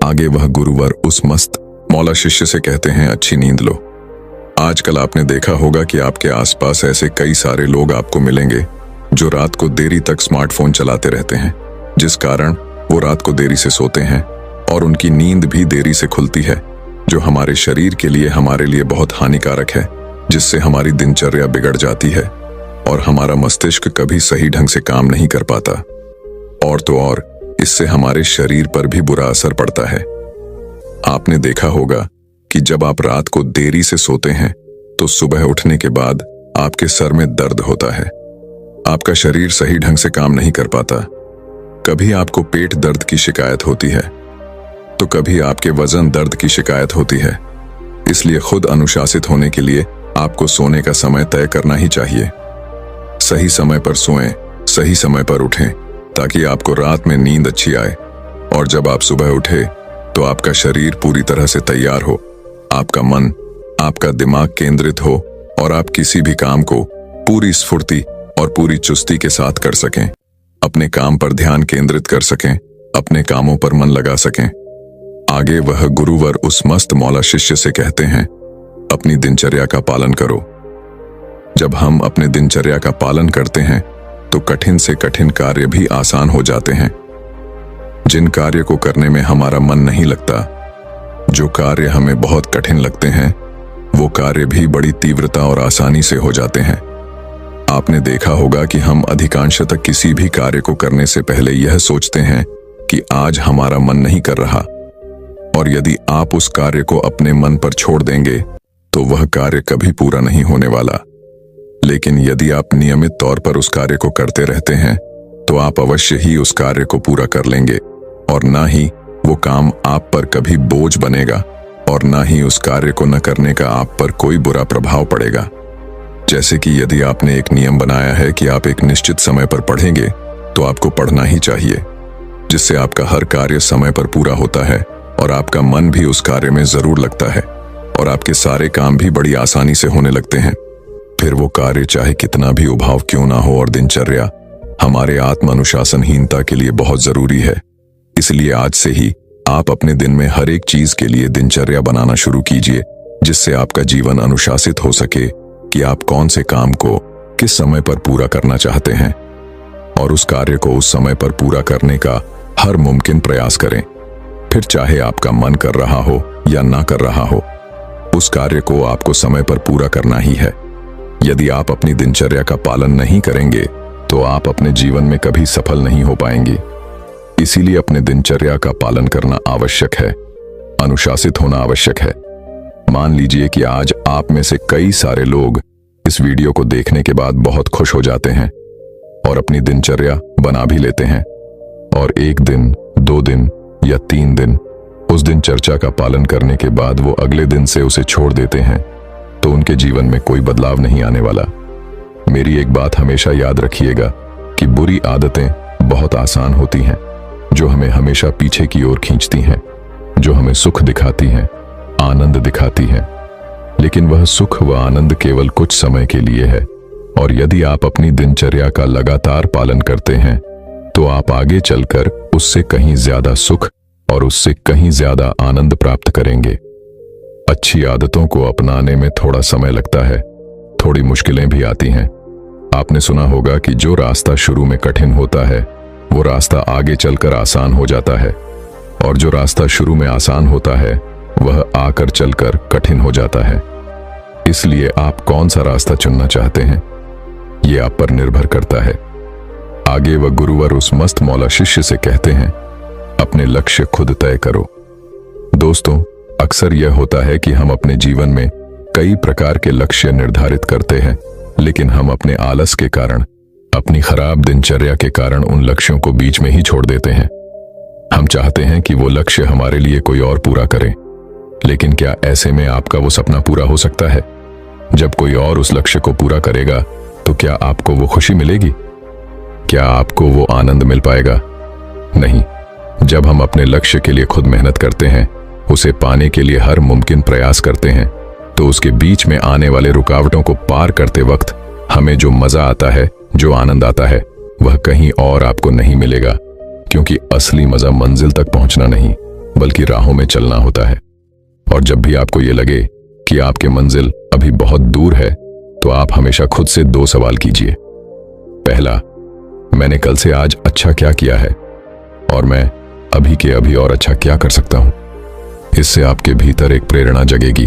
आगे वह गुरुवर उस मस्त मौला शिष्य से कहते हैं, अच्छी नींद लो। आजकल आपने देखा होगा कि आपके आसपास ऐसे कई सारे लोग आपको मिलेंगे जो रात को देरी तक स्मार्टफोन चलाते रहते हैं, जिस कारण वो रात को देरी से सोते हैं और उनकी नींद भी देरी से खुलती है, जो हमारे शरीर के लिए, हमारे लिए बहुत हानिकारक है, जिससे हमारी दिनचर्या बिगड़ जाती है और हमारा मस्तिष्क कभी सही ढंग से काम नहीं कर पाता। और तो और इससे हमारे शरीर पर भी बुरा असर पड़ता है। आपने देखा होगा कि जब आप रात को देरी से सोते हैं तो सुबह उठने के बाद आपके सर में दर्द होता है, आपका शरीर सही ढंग से काम नहीं कर पाता। कभी आपको पेट दर्द की शिकायत होती है, तो कभी आपके वजन दर्द की शिकायत होती है। इसलिए खुद अनुशासित होने के लिए आपको सोने का समय तय करना ही चाहिए। सही समय पर सोएं, सही समय पर उठें, ताकि आपको रात में नींद अच्छी आए, और जब आप सुबह उठे तो आपका शरीर पूरी तरह से तैयार हो, आपका मन, आपका दिमाग केंद्रित हो, और आप किसी भी काम को पूरी स्फूर्ति और पूरी चुस्ती के साथ कर सकें, अपने काम पर ध्यान केंद्रित कर सकें, अपने कामों पर मन लगा सकें। आगे वह गुरुवर उस मस्त मौला शिष्य से कहते हैं, अपनी दिनचर्या का पालन करो। जब हम अपने दिनचर्या का पालन करते हैं तो कठिन से कठिन कार्य भी आसान हो जाते हैं। जिन कार्य को करने में हमारा मन नहीं लगता, जो कार्य हमें बहुत कठिन लगते हैं, वो कार्य भी बड़ी तीव्रता और आसानी से हो जाते हैं। आपने देखा होगा कि हम अधिकांशतः किसी भी कार्य को करने से पहले यह सोचते हैं कि आज हमारा मन नहीं कर रहा, और यदि आप उस कार्य को अपने मन पर छोड़ देंगे तो वह कार्य कभी पूरा नहीं होने वाला। लेकिन यदि आप नियमित तौर पर उस कार्य को करते रहते हैं तो आप अवश्य ही उस कार्य को पूरा कर लेंगे, और ना ही वो काम आप पर कभी बोझ बनेगा, और ना ही उस कार्य को न करने का आप पर कोई बुरा प्रभाव पड़ेगा। जैसे कि यदि आपने एक नियम बनाया है कि आप एक निश्चित समय पर पढ़ेंगे, तो आपको पढ़ना ही चाहिए, जिससे आपका हर कार्य समय पर पूरा होता है और आपका मन भी उस कार्य में जरूर लगता है, और आपके सारे काम भी बड़ी आसानी से होने लगते हैं। फिर वो कार्य चाहे कितना भी उभाव क्यों ना हो, और दिनचर्या हमारे आत्म अनुशासनहीनता के लिए बहुत जरूरी है। इसलिए आज से ही आप अपने दिन में हर एक चीज के लिए दिनचर्या बनाना शुरू कीजिए, जिससे आपका जीवन अनुशासित हो सके कि आप कौन से काम को किस समय पर पूरा करना चाहते हैं, और उस कार्य को उस समय पर पूरा करने का हर मुमकिन प्रयास करें। फिर चाहे आपका मन कर रहा हो या ना कर रहा हो, उस कार्य को आपको समय पर पूरा करना ही है। यदि आप अपनी दिनचर्या का पालन नहीं करेंगे तो आप अपने जीवन में कभी सफल नहीं हो पाएंगे। इसीलिए अपने दिनचर्या का पालन करना आवश्यक है, अनुशासित होना आवश्यक है। मान लीजिए कि आज आप में से कई सारे लोग इस वीडियो को देखने के बाद बहुत खुश हो जाते हैं और अपनी दिनचर्या बना भी लेते हैं, और एक दिन, 2 दिन या 3 दिन उस दिनचर्या का पालन करने के बाद वो अगले दिन से उसे छोड़ देते हैं, तो उनके जीवन में कोई बदलाव नहीं आने वाला। मेरी एक बात हमेशा याद रखिएगा कि बुरी आदतें बहुत आसान होती हैं, जो हमें हमेशा पीछे की ओर खींचती हैं, जो हमें सुख दिखाती हैं, आनंद दिखाती हैं, लेकिन वह सुख व आनंद केवल कुछ समय के लिए है। और यदि आप अपनी दिनचर्या का लगातार पालन करते हैं तो आप आगे चलकर उससे कहीं ज्यादा सुख और उससे कहीं ज्यादा आनंद प्राप्त करेंगे। अच्छी आदतों को अपनाने में थोड़ा समय लगता है, थोड़ी मुश्किलें भी आती हैं। आपने सुना होगा कि जो रास्ता शुरू में कठिन होता है वो रास्ता आगे चलकर आसान हो जाता है, और जो रास्ता शुरू में आसान होता है वह आकर चलकर कठिन हो जाता है। इसलिए आप कौन सा रास्ता चुनना चाहते हैं ये आप पर निर्भर करता है। आगे वह गुरुवर उस मस्त मौला शिष्य से कहते हैं, अपने लक्ष्य खुद तय करो। दोस्तों, अक्सर यह होता है कि हम अपने जीवन में कई प्रकार के लक्ष्य निर्धारित करते हैं, लेकिन हम अपने आलस के कारण, अपनी खराब दिनचर्या के कारण उन लक्ष्यों को बीच में ही छोड़ देते हैं। हम चाहते हैं कि वो लक्ष्य हमारे लिए कोई और पूरा करे, लेकिन क्या ऐसे में आपका वो सपना पूरा हो सकता है? जब कोई और उस लक्ष्य को पूरा करेगा तो क्या आपको वो खुशी मिलेगी? क्या आपको वो आनंद मिल पाएगा? नहीं। जब हम अपने लक्ष्य के लिए खुद मेहनत करते हैं, उसे पाने के लिए हर मुमकिन प्रयास करते हैं, तो उसके बीच में आने वाले रुकावटों को पार करते वक्त हमें जो मजा आता है, जो आनंद आता है, वह कहीं और आपको नहीं मिलेगा, क्योंकि असली मजा मंजिल तक पहुंचना नहीं बल्कि राहों में चलना होता है। और जब भी आपको यह लगे कि आपकी मंजिल अभी बहुत दूर है, तो आप हमेशा खुद से 2 सवाल कीजिए। पहला, मैंने कल से आज अच्छा क्या किया है, और मैं अभी के अभी और अच्छा क्या कर सकता हूं। इससे आपके भीतर एक प्रेरणा जगेगी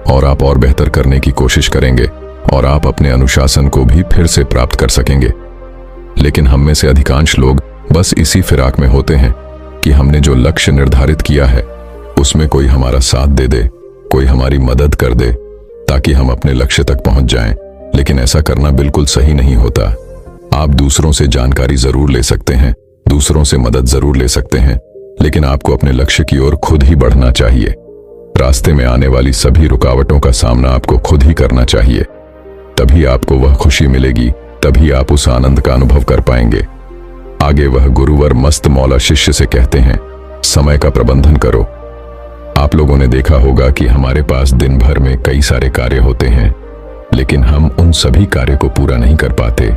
और आप और बेहतर करने की कोशिश करेंगे, और आप अपने अनुशासन को भी फिर से प्राप्त कर सकेंगे। लेकिन हम में से अधिकांश लोग बस इसी फिराक में होते हैं कि हमने जो लक्ष्य निर्धारित किया है उसमें कोई हमारा साथ दे दे, कोई हमारी मदद कर दे, ताकि हम अपने लक्ष्य तक पहुंच जाएं। लेकिन ऐसा करना बिल्कुल सही नहीं होता। आप दूसरों से जानकारी जरूर ले सकते हैं, दूसरों से मदद जरूर ले सकते हैं, लेकिन आपको अपने लक्ष्य की ओर खुद ही बढ़ना चाहिए। रास्ते में आने वाली सभी रुकावटों का सामना आपको खुद ही करना चाहिए। तभी आपको वह खुशी मिलेगी, तभी आप उस आनंद का अनुभव कर पाएंगे। आगे वह गुरुवर मस्त मौला शिष्य से कहते हैं, समय का प्रबंधन करो। आप लोगों ने देखा होगा कि हमारे पास दिन भर में कई सारे कार्य होते हैं, लेकिन हम उन सभी कार्य को पूरा नहीं कर पाते,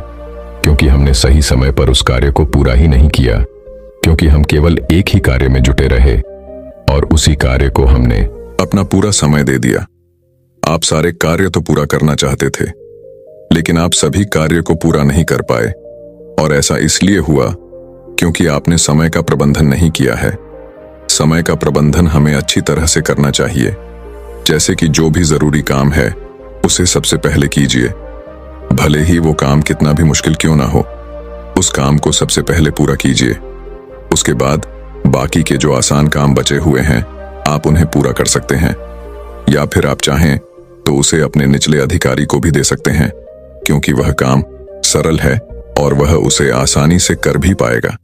क्योंकि हमने सही समय पर उस कार्य को पूरा ही नहीं किया, क्योंकि हम केवल एक ही कार्य में जुटे रहे और उसी कार्य को हमने अपना पूरा समय दे दिया। आप सारे कार्य तो पूरा करना चाहते थे, लेकिन आप सभी कार्य को पूरा नहीं कर पाए, और ऐसा इसलिए हुआ क्योंकि आपने समय का प्रबंधन नहीं किया है। समय का प्रबंधन हमें अच्छी तरह से करना चाहिए। जैसे कि जो भी जरूरी काम है उसे सबसे पहले कीजिए, भले ही वो काम कितना भी मुश्किल क्यों ना हो, उस काम को सबसे पहले पूरा कीजिए। उसके बाद बाकी के जो आसान काम बचे हुए हैं आप उन्हें पूरा कर सकते हैं, या फिर आप चाहें तो उसे अपने निचले अधिकारी को भी दे सकते हैं, क्योंकि वह काम सरल है और वह उसे आसानी से कर भी पाएगा,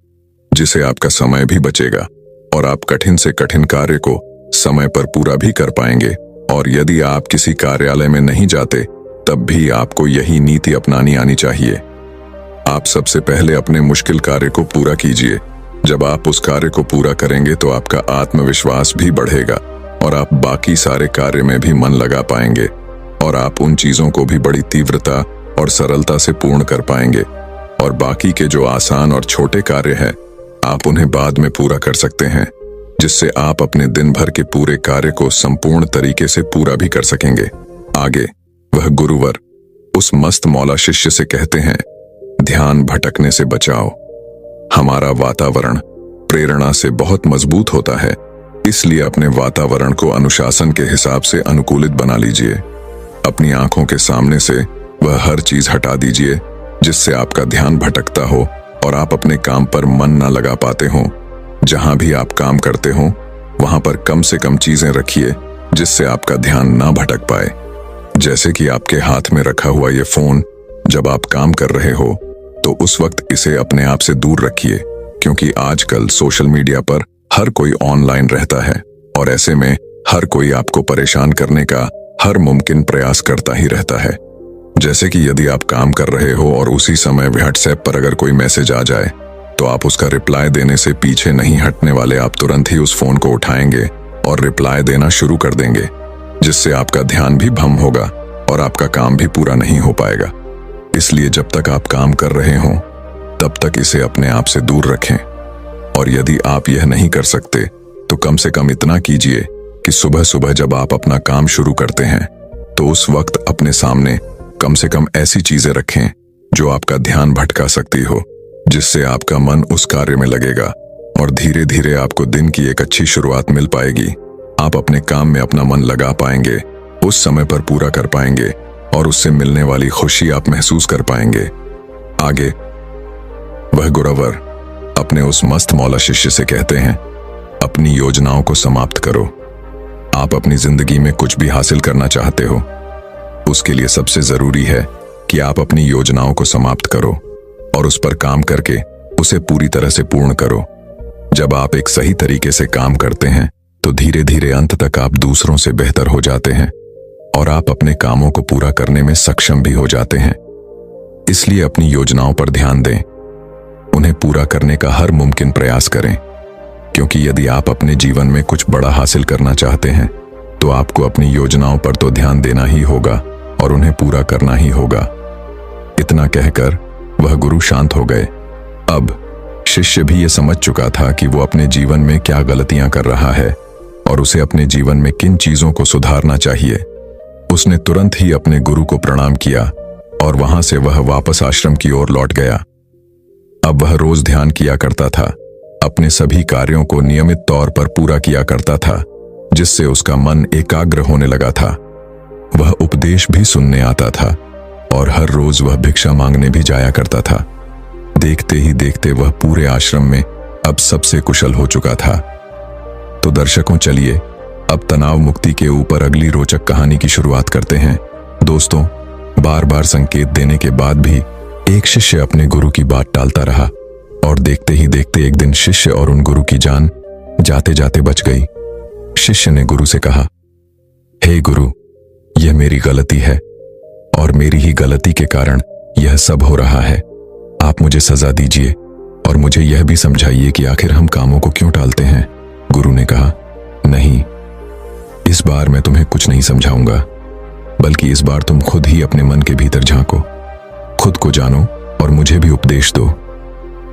जिससे आपका समय भी बचेगा और आप कठिन से कठिन कार्य को समय पर पूरा भी कर पाएंगे। और यदि आप किसी कार्यालय में नहीं जाते तब भी आपको यही नीति अपनानी आनी चाहिए। आप सबसे पहले अपने मुश्किल कार्य को पूरा कीजिए। जब आप उस कार्य को पूरा करेंगे तो आपका आत्मविश्वास भी बढ़ेगा और आप बाकी सारे कार्य में भी मन लगा पाएंगे, और आप उन चीजों को भी बड़ी तीव्रता और सरलता से पूर्ण कर पाएंगे। और बाकी के जो आसान और छोटे कार्य हैं आप उन्हें बाद में पूरा कर सकते हैं, जिससे आप अपने दिन भर के पूरे कार्य को संपूर्ण तरीके से पूरा भी कर सकेंगे। आगे वह गुरुवर उस मस्त मौला शिष्य से कहते हैं, ध्यान भटकने से बचाओ। हमारा वातावरण प्रेरणा से बहुत मजबूत होता है, इसलिए अपने वातावरण को अनुशासन के हिसाब से अनुकूलित बना लीजिए। अपनी आंखों के सामने से वह हर चीज हटा दीजिए जिससे आपका ध्यान भटकता हो और आप अपने काम पर मन ना लगा पाते हो। जहां भी आप काम करते हो वहां पर कम से कम चीजें रखिए जिससे आपका ध्यान ना भटक पाए। जैसे कि आपके हाथ में रखा हुआ ये फोन, जब आप काम कर रहे हो तो उस वक्त इसे अपने आप से दूर रखिए, क्योंकि आजकल सोशल मीडिया पर हर कोई ऑनलाइन रहता है और ऐसे में हर कोई आपको परेशान करने का हर मुमकिन प्रयास करता ही रहता है। जैसे कि यदि आप काम कर रहे हो और उसी समय व्हाट्सएप पर अगर कोई मैसेज आ जाए तो आप उसका रिप्लाई देने से पीछे नहीं हटने वाले, आप तुरंत ही उस फोन को उठाएंगे और रिप्लाई देना शुरू कर देंगे, जिससे आपका ध्यान भी भंग होगा और आपका काम भी पूरा नहीं हो पाएगा। इसलिए जब तक आप काम कर रहे हो तब तक इसे अपने आप से दूर रखें, और यदि आप यह नहीं कर सकते तो कम से कम इतना कीजिए कि सुबह सुबह जब आप अपना काम शुरू करते हैं तो उस वक्त अपने सामने कम से कम ऐसी चीजें रखें जो आपका ध्यान भटका सकती हो, जिससे आपका मन उस कार्य में लगेगा और धीरे धीरे आपको दिन की एक अच्छी शुरुआत मिल पाएगी। आप अपने काम में अपना मन लगा पाएंगे, उस समय पर पूरा कर पाएंगे और उससे मिलने वाली खुशी आप महसूस कर पाएंगे। आगे वह गुरवर अपने उस मस्त मौला शिष्य से कहते हैं, अपनी योजनाओं को समाप्त करो। आप अपनी जिंदगी में कुछ भी हासिल करना चाहते हो, उसके लिए सबसे जरूरी है कि आप अपनी योजनाओं को समाप्त करो और उस पर काम करके उसे पूरी तरह से पूर्ण करो। जब आप एक सही तरीके से काम करते हैं तो धीरे धीरे अंत तक आप दूसरों से बेहतर हो जाते हैं और आप अपने कामों को पूरा करने में सक्षम भी हो जाते हैं। इसलिए अपनी योजनाओं पर ध्यान दें, उन्हें पूरा करने का हर मुमकिन प्रयास करें, क्योंकि यदि आप अपने जीवन में कुछ बड़ा हासिल करना चाहते हैं तो आपको अपनी योजनाओं पर तो ध्यान देना ही होगा और उन्हें पूरा करना ही होगा। इतना कहकर वह गुरु शांत हो गए। अब शिष्य भी ये समझ चुका था कि वो अपने जीवन में क्या गलतियां कर रहा है और उसे अपने जीवन में किन चीजों को सुधारना चाहिए। उसने तुरंत ही अपने गुरु को प्रणाम किया और वहां से वह वापस आश्रम की ओर लौट गया। अब वह रोज ध्यान किया करता था, अपने सभी कार्यों को नियमित तौर पर पूरा किया करता था, जिससे उसका मन एकाग्र होने लगा था। वह उपदेश भी सुनने आता था और हर रोज वह भिक्षा मांगने भी जाया करता था। देखते ही देखते वह पूरे आश्रम में अब सबसे कुशल हो चुका था। तो दर्शकों, चलिए अब तनाव मुक्ति के ऊपर अगली रोचक कहानी की शुरुआत करते हैं। दोस्तों, बार बार संकेत देने के बाद भी एक शिष्य अपने गुरु की बात टालता रहा और देखते ही देखते एक दिन शिष्य और उन गुरु की जान जाते जाते बच गई। शिष्य ने गुरु से कहा, हे गुरु, यह मेरी गलती है और मेरी ही गलती के कारण यह सब हो रहा है। आप मुझे सजा दीजिए और मुझे यह भी समझाइए कि आखिर हम कामों को क्यों टालते हैं। गुरु ने कहा, नहीं, इस बार मैं तुम्हें कुछ नहीं समझाऊंगा, बल्कि इस बार तुम खुद ही अपने मन के भीतर झांको, खुद को जानो और मुझे भी उपदेश दो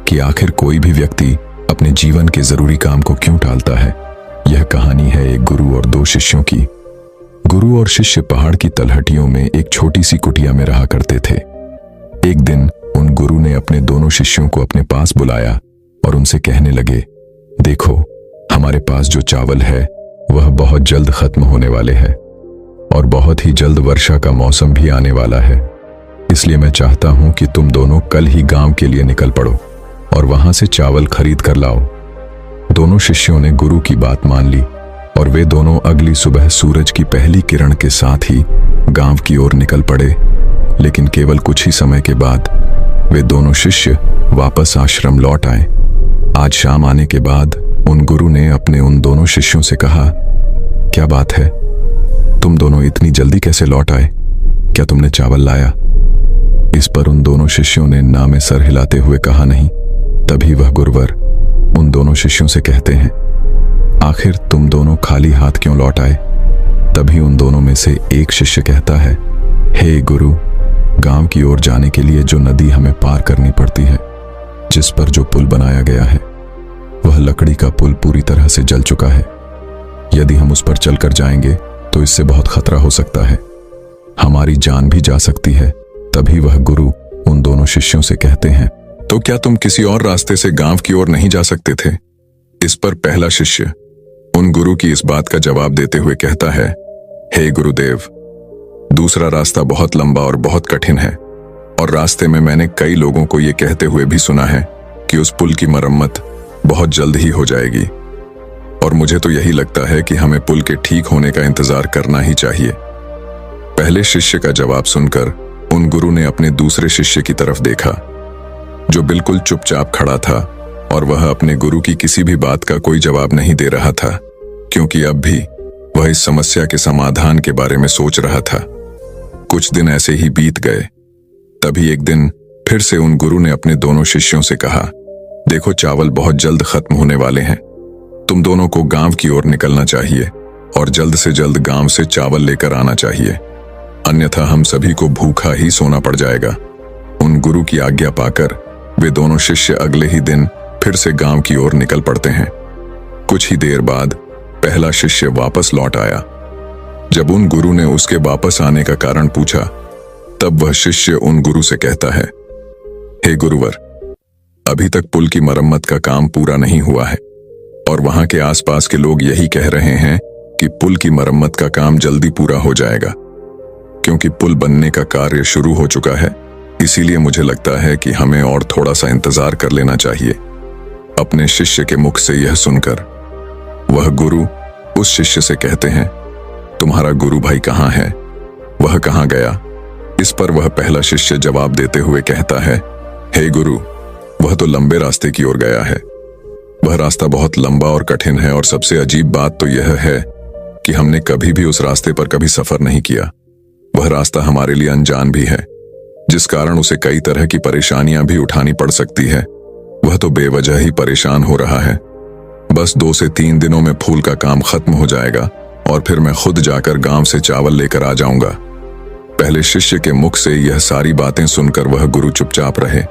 कि आखिर कोई भी व्यक्ति अपने जीवन के जरूरी काम को क्यों टालता है। यह कहानी है एक गुरु और दो शिष्यों की। गुरु और शिष्य पहाड़ की तलहटियों में एक छोटी सी कुटिया में रहा करते थे। एक दिन उन गुरु ने अपने दोनों शिष्यों को अपने पास बुलाया और उनसे कहने लगे, देखो, हमारे पास जो चावल है वह बहुत जल्द खत्म होने वाले हैं और बहुत ही जल्द वर्षा का मौसम भी आने वाला है। इसलिए मैं चाहता हूं कि तुम दोनों कल ही गांव के लिए निकल पड़ो और वहां से चावल खरीद कर लाओ। दोनों शिष्यों ने गुरु की बात मान ली और वे दोनों अगली सुबह सूरज की पहली किरण के साथ ही गांव की ओर निकल पड़े। लेकिन केवल कुछ ही समय के बाद वे दोनों शिष्य वापस आश्रम लौट आए। आज शाम आने के बाद उन गुरु ने अपने उन दोनों शिष्यों से कहा, क्या बात है, तुम दोनों इतनी जल्दी कैसे लौट आए? क्या तुमने चावल लाया? इस पर उन दोनों शिष्यों ने ना में सर हिलाते हुए कहा, नहीं। तभी वह गुरुवर उन दोनों शिष्यों से कहते हैं, आखिर तुम दोनों खाली हाथ क्यों लौट आए? तभी उन दोनों में से एक शिष्य कहता है, हे गुरु, गांव की ओर जाने के लिए जो नदी हमें पार करनी पड़ती है, जिस पर जो पुल बनाया गया है, वह लकड़ी का पुल पूरी तरह से जल चुका है। यदि हम उस पर चलकर जाएंगे तो इससे बहुत खतरा हो सकता है, हमारी जान भी जा सकती है। तभी वह गुरु उन दोनों शिष्यों से कहते हैं, तो क्या तुम किसी और रास्ते से गांव की ओर नहीं जा सकते थे? इस पर पहला शिष्य उन गुरु की इस बात का जवाब देते हुए कहता है, हे गुरुदेव, दूसरा रास्ता बहुत लंबा और बहुत कठिन है और रास्ते में मैंने कई लोगों को यह कहते हुए भी सुना है कि उस पुल की मरम्मत बहुत जल्द ही हो जाएगी और मुझे तो यही लगता है कि हमें पुल के ठीक होने का इंतजार करना ही चाहिए। पहले शिष्य का जवाब सुनकर उन गुरु ने अपने दूसरे शिष्य की तरफ देखा, जो बिल्कुल चुपचाप खड़ा था और वह अपने गुरु की किसी भी बात का कोई जवाब नहीं दे रहा था, क्योंकि अब भी वह इस समस्या के समाधान के बारे में सोच रहा था। कुछ दिन ऐसे ही बीत गए। तभी एक दिन फिर से उन गुरु ने अपने दोनों शिष्यों से कहा, देखो, चावल बहुत जल्द खत्म होने वाले हैं, तुम दोनों को गांव की ओर निकलना चाहिए और जल्द से जल्द गांव से चावल लेकर आना चाहिए, अन्यथा हम सभी को भूखा ही सोना पड़ जाएगा। उन गुरु की आज्ञा पाकर वे दोनों शिष्य अगले ही दिन फिर से गांव की ओर निकल पड़ते हैं। कुछ ही देर बाद पहला शिष्य वापस लौट आया। जब उन गुरु ने उसके वापस आने का कारण पूछा, तब वह शिष्य उन गुरु से कहता है, हे गुरुवर, अभी तक पुल की मरम्मत का काम पूरा नहीं हुआ है और वहां के आसपास के लोग यही कह रहे हैं कि पुल की मरम्मत का काम जल्दी पूरा हो जाएगा। क्योंकि पुल बनने का कार्य शुरू हो चुका है, इसीलिए मुझे लगता है कि हमें और थोड़ा सा इंतजार कर लेना चाहिए। अपने शिष्य के मुख से यह सुनकर वह गुरु उस शिष्य से कहते हैं, तुम्हारा गुरु भाई कहाँ है? वह कहाँ गया? इस पर वह पहला शिष्य जवाब देते हुए कहता है, हे गुरु, वह तो लंबे रास्ते की ओर गया है। वह रास्ता बहुत लंबा और कठिन है और सबसे अजीब बात तो यह है कि हमने कभी भी उस रास्ते पर कभी सफर नहीं किया। वह रास्ता हमारे लिए अनजान भी है, जिस कारण उसे कई तरह की परेशानियां भी उठानी पड़ सकती है। वह तो बेवजह ही परेशान हो रहा है। बस 2 से 3 दिनों में फूल का काम खत्म हो जाएगा और फिर मैं खुद जाकर गांव से चावल लेकर आ जाऊंगा। पहले शिष्य के मुख से यह सारी बातें सुनकर वह गुरु चुपचाप रहे।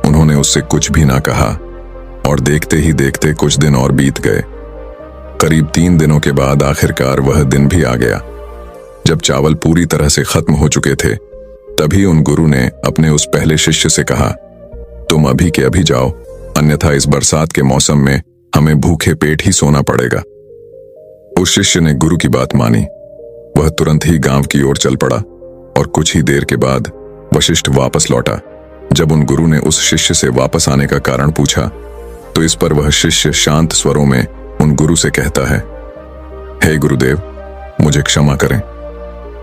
उन्होंने उससे कुछ भी ना कहा और देखते ही देखते कुछ दिन और बीत गए। करीब 3 दिनों के बाद आखिरकार वह दिन भी आ गया। जब चावल पूरी तरह से खत्म हो चुके थे, तभी उन गुरु ने अपने उस पहले शिष्य से कहा, तुम अभी के अभी जाओ, अन्यथा इस बरसात के मौसम में हमें भूखे पेट ही सोना पड़ेगा। उस शिष्य ने गुरु की बात मानी। वह तुरंत ही गांव की ओर चल पड़ा और कुछ ही देर के बाद वशिष्ठ वापस लौटा। जब उन गुरु ने उस शिष्य से वापस आने का कारण पूछा, तो इस पर वह शिष्य शांत स्वरों में उन गुरु से कहता है, हे गुरुदेव, मुझे क्षमा करें।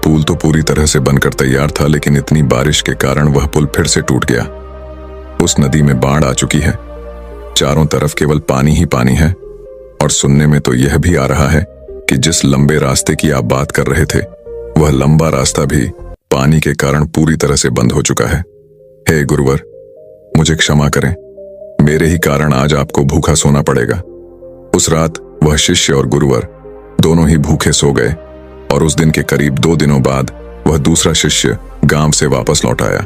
पुल तो पूरी तरह से बनकर तैयार था, लेकिन इतनी बारिश के कारण वह पुल फिर से टूट गया। उस नदी में बाढ़ आ चुकी है। चारों तरफ केवल पानी ही पानी है और सुनने में तो यह भी आ रहा है कि जिस लंबे रास्ते की आप बात कर रहे थे, वह लंबा रास्ता भी पानी के कारण पूरी तरह से बंद हो चुका है। हे गुरुवर, मुझे क्षमा करें। मेरे ही कारण आज आपको भूखा सोना पड़ेगा। उस रात वह शिष्य और गुरुवर दोनों ही भूखे सो गए और उस दिन के करीब 2 दिनों बाद वह दूसरा शिष्य गांव से वापस लौट आया।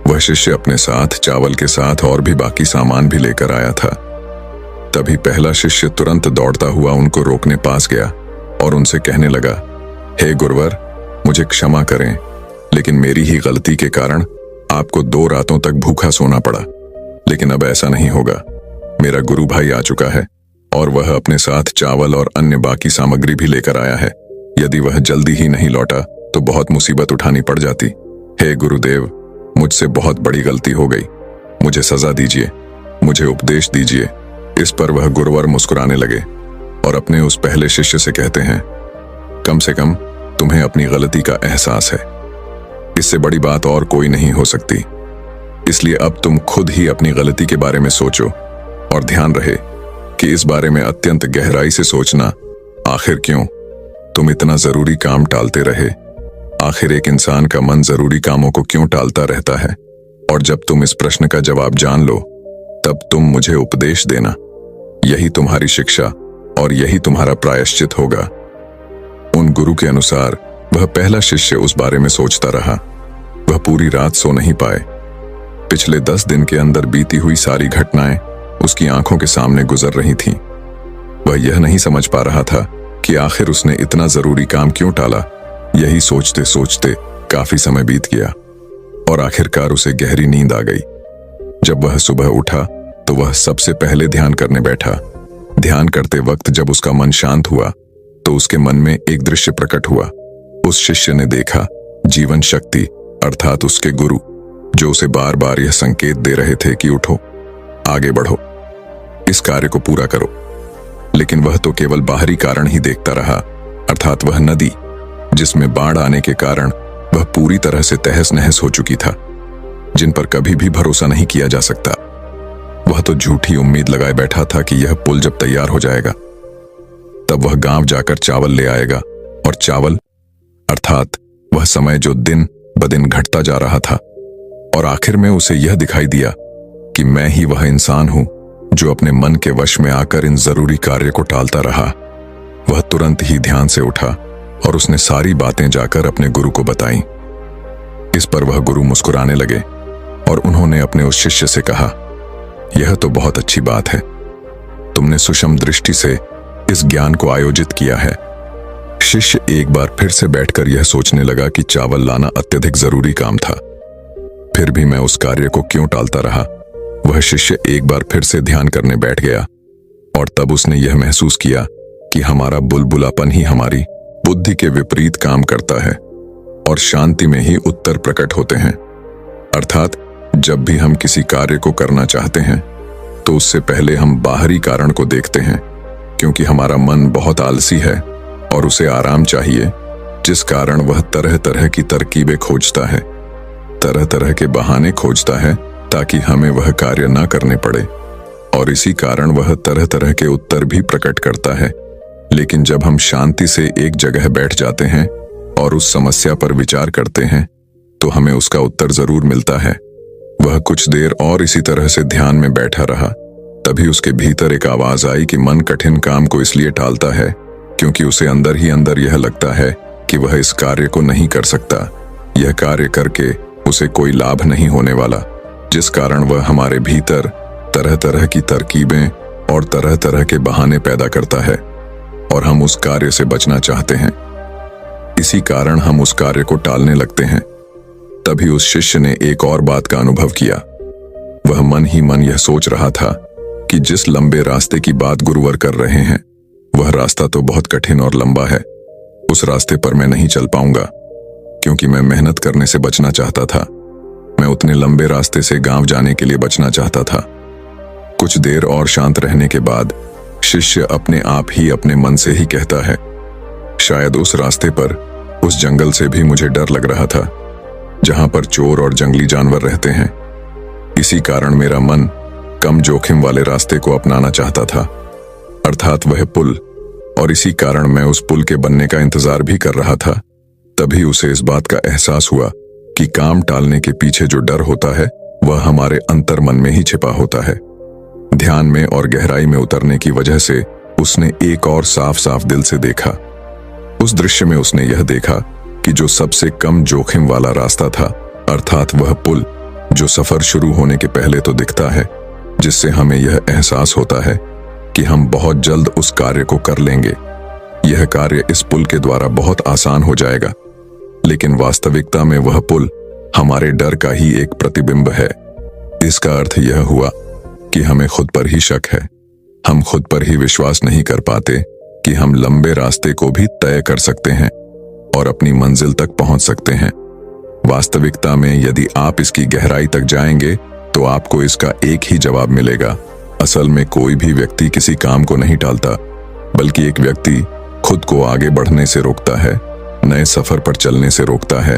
वह शिष्य अपने साथ चावल के साथ और भी बाकी सामान भी लेकर आया था। तभी पहला शिष्य तुरंत दौड़ता हुआ उनको रोकने पास गया और उनसे कहने लगा, हे गुरुवर, मुझे क्षमा करें, लेकिन मेरी ही गलती के कारण आपको 2 रातों तक भूखा सोना पड़ा। लेकिन अब ऐसा नहीं होगा। मेरा गुरु भाई आ चुका है और वह अपने साथ चावल और अन्य बाकी सामग्री भी लेकर आया है। यदि वह जल्दी ही नहीं लौटा तो बहुत मुसीबत उठानी पड़ जाती। हे गुरुदेव, मुझसे बहुत बड़ी गलती हो गई। मुझे सजा दीजिए, मुझे उपदेश दीजिए। इस पर वह गुरुवर मुस्कुराने लगे और अपने उस पहले शिष्य से कहते हैं, कम से कम तुम्हें अपनी गलती का एहसास है। इससे बड़ी बात और कोई नहीं हो सकती। इसलिए अब तुम खुद ही अपनी गलती के बारे में सोचो और ध्यान रहे कि इस बारे में अत्यंत गहराई से सोचना। आखिर क्यों तुम इतना जरूरी काम टालते रहे? आखिर एक इंसान का मन जरूरी कामों को क्यों टालता रहता है? और जब तुम इस प्रश्न का जवाब जान लो, तब तुम मुझे उपदेश देना। यही तुम्हारी शिक्षा और यही तुम्हारा प्रायश्चित होगा। उन गुरु के अनुसार वह पहला शिष्य उस बारे में सोचता रहा। वह पूरी रात सो नहीं पाए। पिछले 10 दिन के अंदर बीती हुई सारी घटनाएं उसकी आंखों के सामने गुजर रही थीं। वह यह नहीं समझ पा रहा था कि आखिर उसने इतना जरूरी काम क्यों टाला। यही सोचते सोचते काफी समय बीत गया और आखिरकार उसे गहरी नींद आ गई। जब वह सुबह उठा तो वह सबसे पहले ध्यान करने बैठा। ध्यान करते वक्त जब उसका मन शांत हुआ तो उसके मन में एक दृश्य प्रकट हुआ। उस शिष्य ने देखा जीवन शक्ति अर्थात उसके गुरु, जो उसे बार बार यह संकेत दे रहे थे कि उठो, आगे बढ़ो, इस कार्य को पूरा करो। लेकिन वह तो केवल बाहरी कारण ही देखता रहा, अर्थात वह नदी जिसमें बाढ़ आने के कारण वह पूरी तरह से तहस नहस हो चुकी था, जिन पर कभी भी भरोसा नहीं किया जा सकता। वह तो झूठी उम्मीद लगाए बैठा था कि यह पुल जब तैयार हो जाएगा तब वह गांव जाकर चावल ले आएगा, और चावल अर्थात वह समय जो दिन ब दिन घटता जा रहा था। और आखिर में उसे यह दिखाई दिया कि मैं ही वह इंसान हूं जो अपने मन के वश में आकर इन जरूरी कार्य को टालता रहा। वह तुरंत ही ध्यान से उठा और उसने सारी बातें जाकर अपने गुरु को बताई। इस पर वह गुरु मुस्कुराने लगे और उन्होंने अपने उस शिष्य से कहा, यह तो बहुत अच्छी बात है। तुमने सूक्ष्म दृष्टि से इस ज्ञान को आयोजित किया है। शिष्य एक बार फिर से बैठकर यह सोचने लगा कि चावल लाना अत्यधिक जरूरी काम था। फिर भी मैं उस कार्य को क्यों टालता रहा। वह शिष्य एक बार फिर से ध्यान करने बैठ गया और तब उसने यह महसूस किया कि हमारा बुलबुलापन ही हमारी बुद्धि के विपरीत काम करता है और शांति में ही उत्तर प्रकट होते हैं। अर्थात जब भी हम किसी कार्य को करना चाहते हैं तो उससे पहले हम बाहरी कारण को देखते हैं, क्योंकि हमारा मन बहुत आलसी है और उसे आराम चाहिए, जिस कारण वह तरह तरह की तरकीबें खोजता है, तरह तरह के बहाने खोजता है ताकि हमें वह कार्य ना करने पड़े, और इसी कारण वह तरह तरह के उत्तर भी प्रकट करता है। लेकिन जब हम शांति से एक जगह बैठ जाते हैं और उस समस्या पर विचार करते हैं तो हमें उसका उत्तर जरूर मिलता है। वह कुछ देर और इसी तरह से ध्यान में बैठा रहा। तभी उसके भीतर एक आवाज आई कि मन कठिन काम को इसलिए टालता है क्योंकि उसे अंदर ही अंदर यह लगता है कि वह इस कार्य को नहीं कर सकता। यह कार्य करके उसे कोई लाभ नहीं होने वाला, जिस कारण वह हमारे भीतर तरह तरह की तरकीबें और तरह तरह के बहाने पैदा करता है और हम उस कार्य से बचना चाहते हैं। इसी कारण हम उस कार्य को टालने लगते हैं। तभी उस शिष्य ने एक और बात का अनुभव किया। वह मन ही मन यह सोच रहा था कि जिस लंबे रास्ते की बात गुरुवर कर रहे हैं वह रास्ता तो बहुत कठिन और लंबा है। उस रास्ते पर मैं नहीं चल पाऊंगा, क्योंकि मैं मेहनत करने से बचना चाहता था। मैं उतने लंबे रास्ते से गांव जाने के लिए बचना चाहता था। कुछ देर और शांत रहने के बाद शिष्य अपने आप ही अपने मन से ही कहता है, शायद उस रास्ते पर, उस जंगल से भी मुझे डर लग रहा था जहां पर चोर और जंगली जानवर रहते हैं। इसी कारण मेरा मन कम जोखिम वाले रास्ते को अपनाना चाहता था, अर्थात वह पुल, और इसी कारण मैं उस पुल के बनने का इंतजार भी कर रहा था। तभी उसे इस बात का एहसास हुआ कि काम टालने के पीछे जो डर होता है वह हमारे अंतर मन में ही छिपा होता है। ध्यान में और गहराई में उतरने की वजह से उसने एक और साफ साफ दिल से देखा। उस दृश्य में उसने यह देखा कि जो सबसे कम जोखिम वाला रास्ता था, अर्थात वह पुल जो सफर शुरू होने के पहले तो दिखता है, जिससे हमें यह एहसास होता है कि हम बहुत जल्द उस कार्य को कर लेंगे। यह कार्य इस पुल के द्वारा बहुत आसान हो जाएगा, लेकिन वास्तविकता में वह पुल हमारे डर का ही एक प्रतिबिंब है। इसका अर्थ यह हुआ कि हमें खुद पर ही शक है। हम खुद पर ही विश्वास नहीं कर पाते कि हम लंबे रास्ते को भी तय कर सकते हैं और अपनी मंजिल तक पहुंच सकते हैं। वास्तविकता में यदि आप इसकी गहराई तक जाएंगे तो आपको इसका एक ही जवाब मिलेगा। असल में कोई भी व्यक्ति किसी काम को नहीं टालता, बल्कि एक व्यक्ति खुद को आगे बढ़ने से रोकता है, नए सफर पर चलने से रोकता है।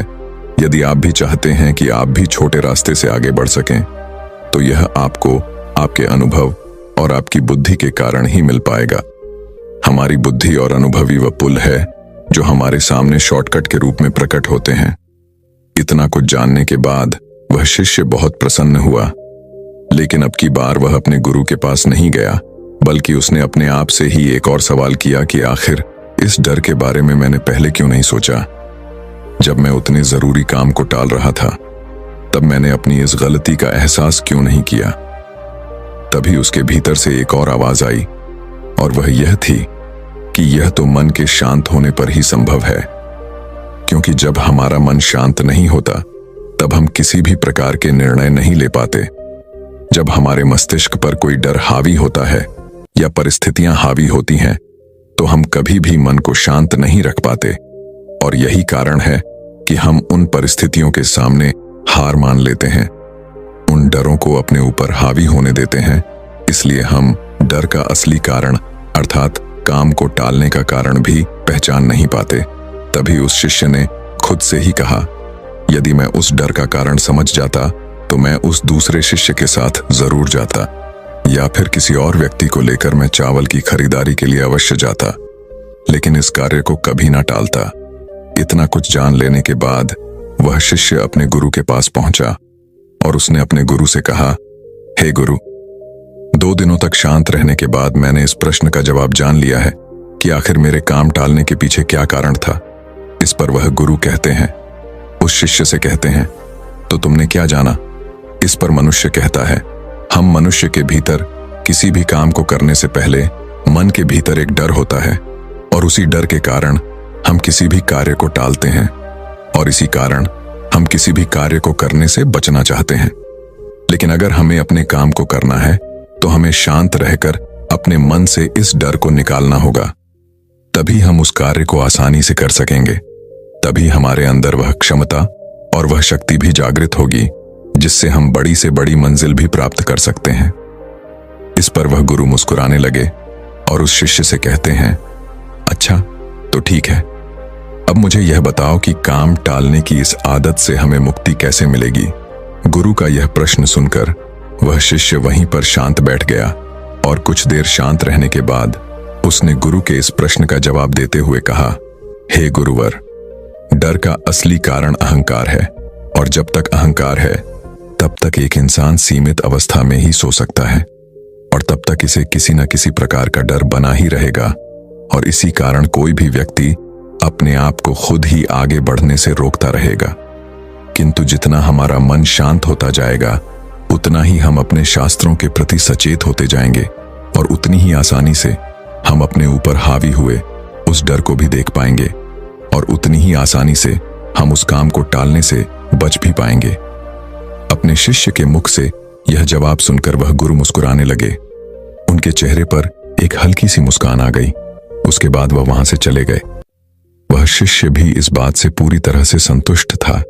यदि आप भी चाहते हैं कि आप भी छोटे रास्ते से आगे बढ़ सकें, तो यह आपको आपके अनुभव और आपकी बुद्धि के कारण ही मिल पाएगा। हमारी बुद्धि और अनुभवी वह पुल है जो हमारे सामने शॉर्टकट के रूप में प्रकट होते हैं। इतना कुछ जानने के बाद वह शिष्य बहुत प्रसन्न हुआ, लेकिन अब की बार वह अपने गुरु के पास नहीं गया, बल्कि उसने अपने आप से ही एक और सवाल किया कि आखिर इस डर के बारे में मैंने पहले क्यों नहीं सोचा। जब मैं उतने जरूरी काम को टाल रहा था, तब मैंने अपनी इस गलती का एहसास क्यों नहीं किया। तभी उसके भीतर से एक और आवाज आई, और वह यह थी कि यह तो मन के शांत होने पर ही संभव है, क्योंकि जब हमारा मन शांत नहीं होता तब हम किसी भी प्रकार के निर्णय नहीं ले पाते। जब हमारे मस्तिष्क पर कोई डर हावी होता है या परिस्थितियां हावी होती हैं, तो हम कभी भी मन को शांत नहीं रख पाते, और यही कारण है कि हम उन परिस्थितियों के सामने हार मान लेते हैं, उन डरों को अपने ऊपर हावी होने देते हैं। इसलिए हम डर का असली कारण, अर्थात काम को टालने का कारण भी पहचान नहीं पाते। तभी उस शिष्य ने खुद से ही कहा, यदि मैं उस डर का कारण समझ जाता तो मैं उस दूसरे शिष्य के साथ जरूर जाता, या फिर किसी और व्यक्ति को लेकर मैं चावल की खरीदारी के लिए अवश्य जाता, लेकिन इस कार्य को कभी ना टालता। इतना कुछ जान लेने के बाद वह शिष्य अपने गुरु के पास पहुंचा और उसने अपने गुरु से कहा, हे गुरु, 2 दिनों तक शांत रहने के बाद मैंने इस प्रश्न का जवाब जान लिया है कि आखिर मेरे काम टालने के पीछे क्या कारण था। इस पर वह गुरु कहते हैं, उस शिष्य से कहते हैं, तो तुमने क्या जाना। इस पर मनुष्य कहता है, हम मनुष्य के भीतर किसी भी काम को करने से पहले मन के भीतर एक डर होता है और उसी डर के कारण हम किसी भी कार्य को टालते हैं और इसी कारण हम किसी भी कार्य को करने से बचना चाहते हैं। लेकिन अगर हमें अपने काम को करना है तो हमें शांत रहकर अपने मन से इस डर को निकालना होगा। तभी हम उस कार्य को आसानी से कर सकेंगे। तभी हमारे अंदर वह क्षमता और वह शक्ति भी जागृत होगी जिससे हम बड़ी से बड़ी मंजिल भी प्राप्त कर सकते हैं। इस पर वह गुरु मुस्कुराने लगे और उस शिष्य से कहते हैं, अच्छा तो ठीक है, अब मुझे यह बताओ कि काम टालने की इस आदत से हमें मुक्ति कैसे मिलेगी। गुरु का यह प्रश्न सुनकर वह शिष्य वहीं पर शांत बैठ गया और कुछ देर शांत रहने के बाद उसने गुरु के इस प्रश्न का जवाब देते हुए कहा, हे गुरुवर, डर का असली कारण अहंकार है और जब तक अहंकार है तब तक एक इंसान सीमित अवस्था में ही सो सकता है और तब तक इसे किसी न किसी प्रकार का डर बना ही रहेगा और इसी कारण कोई भी व्यक्ति अपने आप को खुद ही आगे बढ़ने से रोकता रहेगा। किंतु जितना हमारा मन शांत होता जाएगा उतना ही हम अपने शास्त्रों के प्रति सचेत होते जाएंगे और उतनी ही आसानी से हम अपने ऊपर हावी हुए उस डर को भी देख पाएंगे और उतनी ही आसानी से हम उस काम को टालने से बच भी पाएंगे। अपने शिष्य के मुख से यह जवाब सुनकर वह गुरु मुस्कुराने लगे। उनके चेहरे पर एक हल्की सी मुस्कान आ गई। उसके बाद वह वहां से चले गए। वह शिष्य भी इस बात से पूरी तरह से संतुष्ट था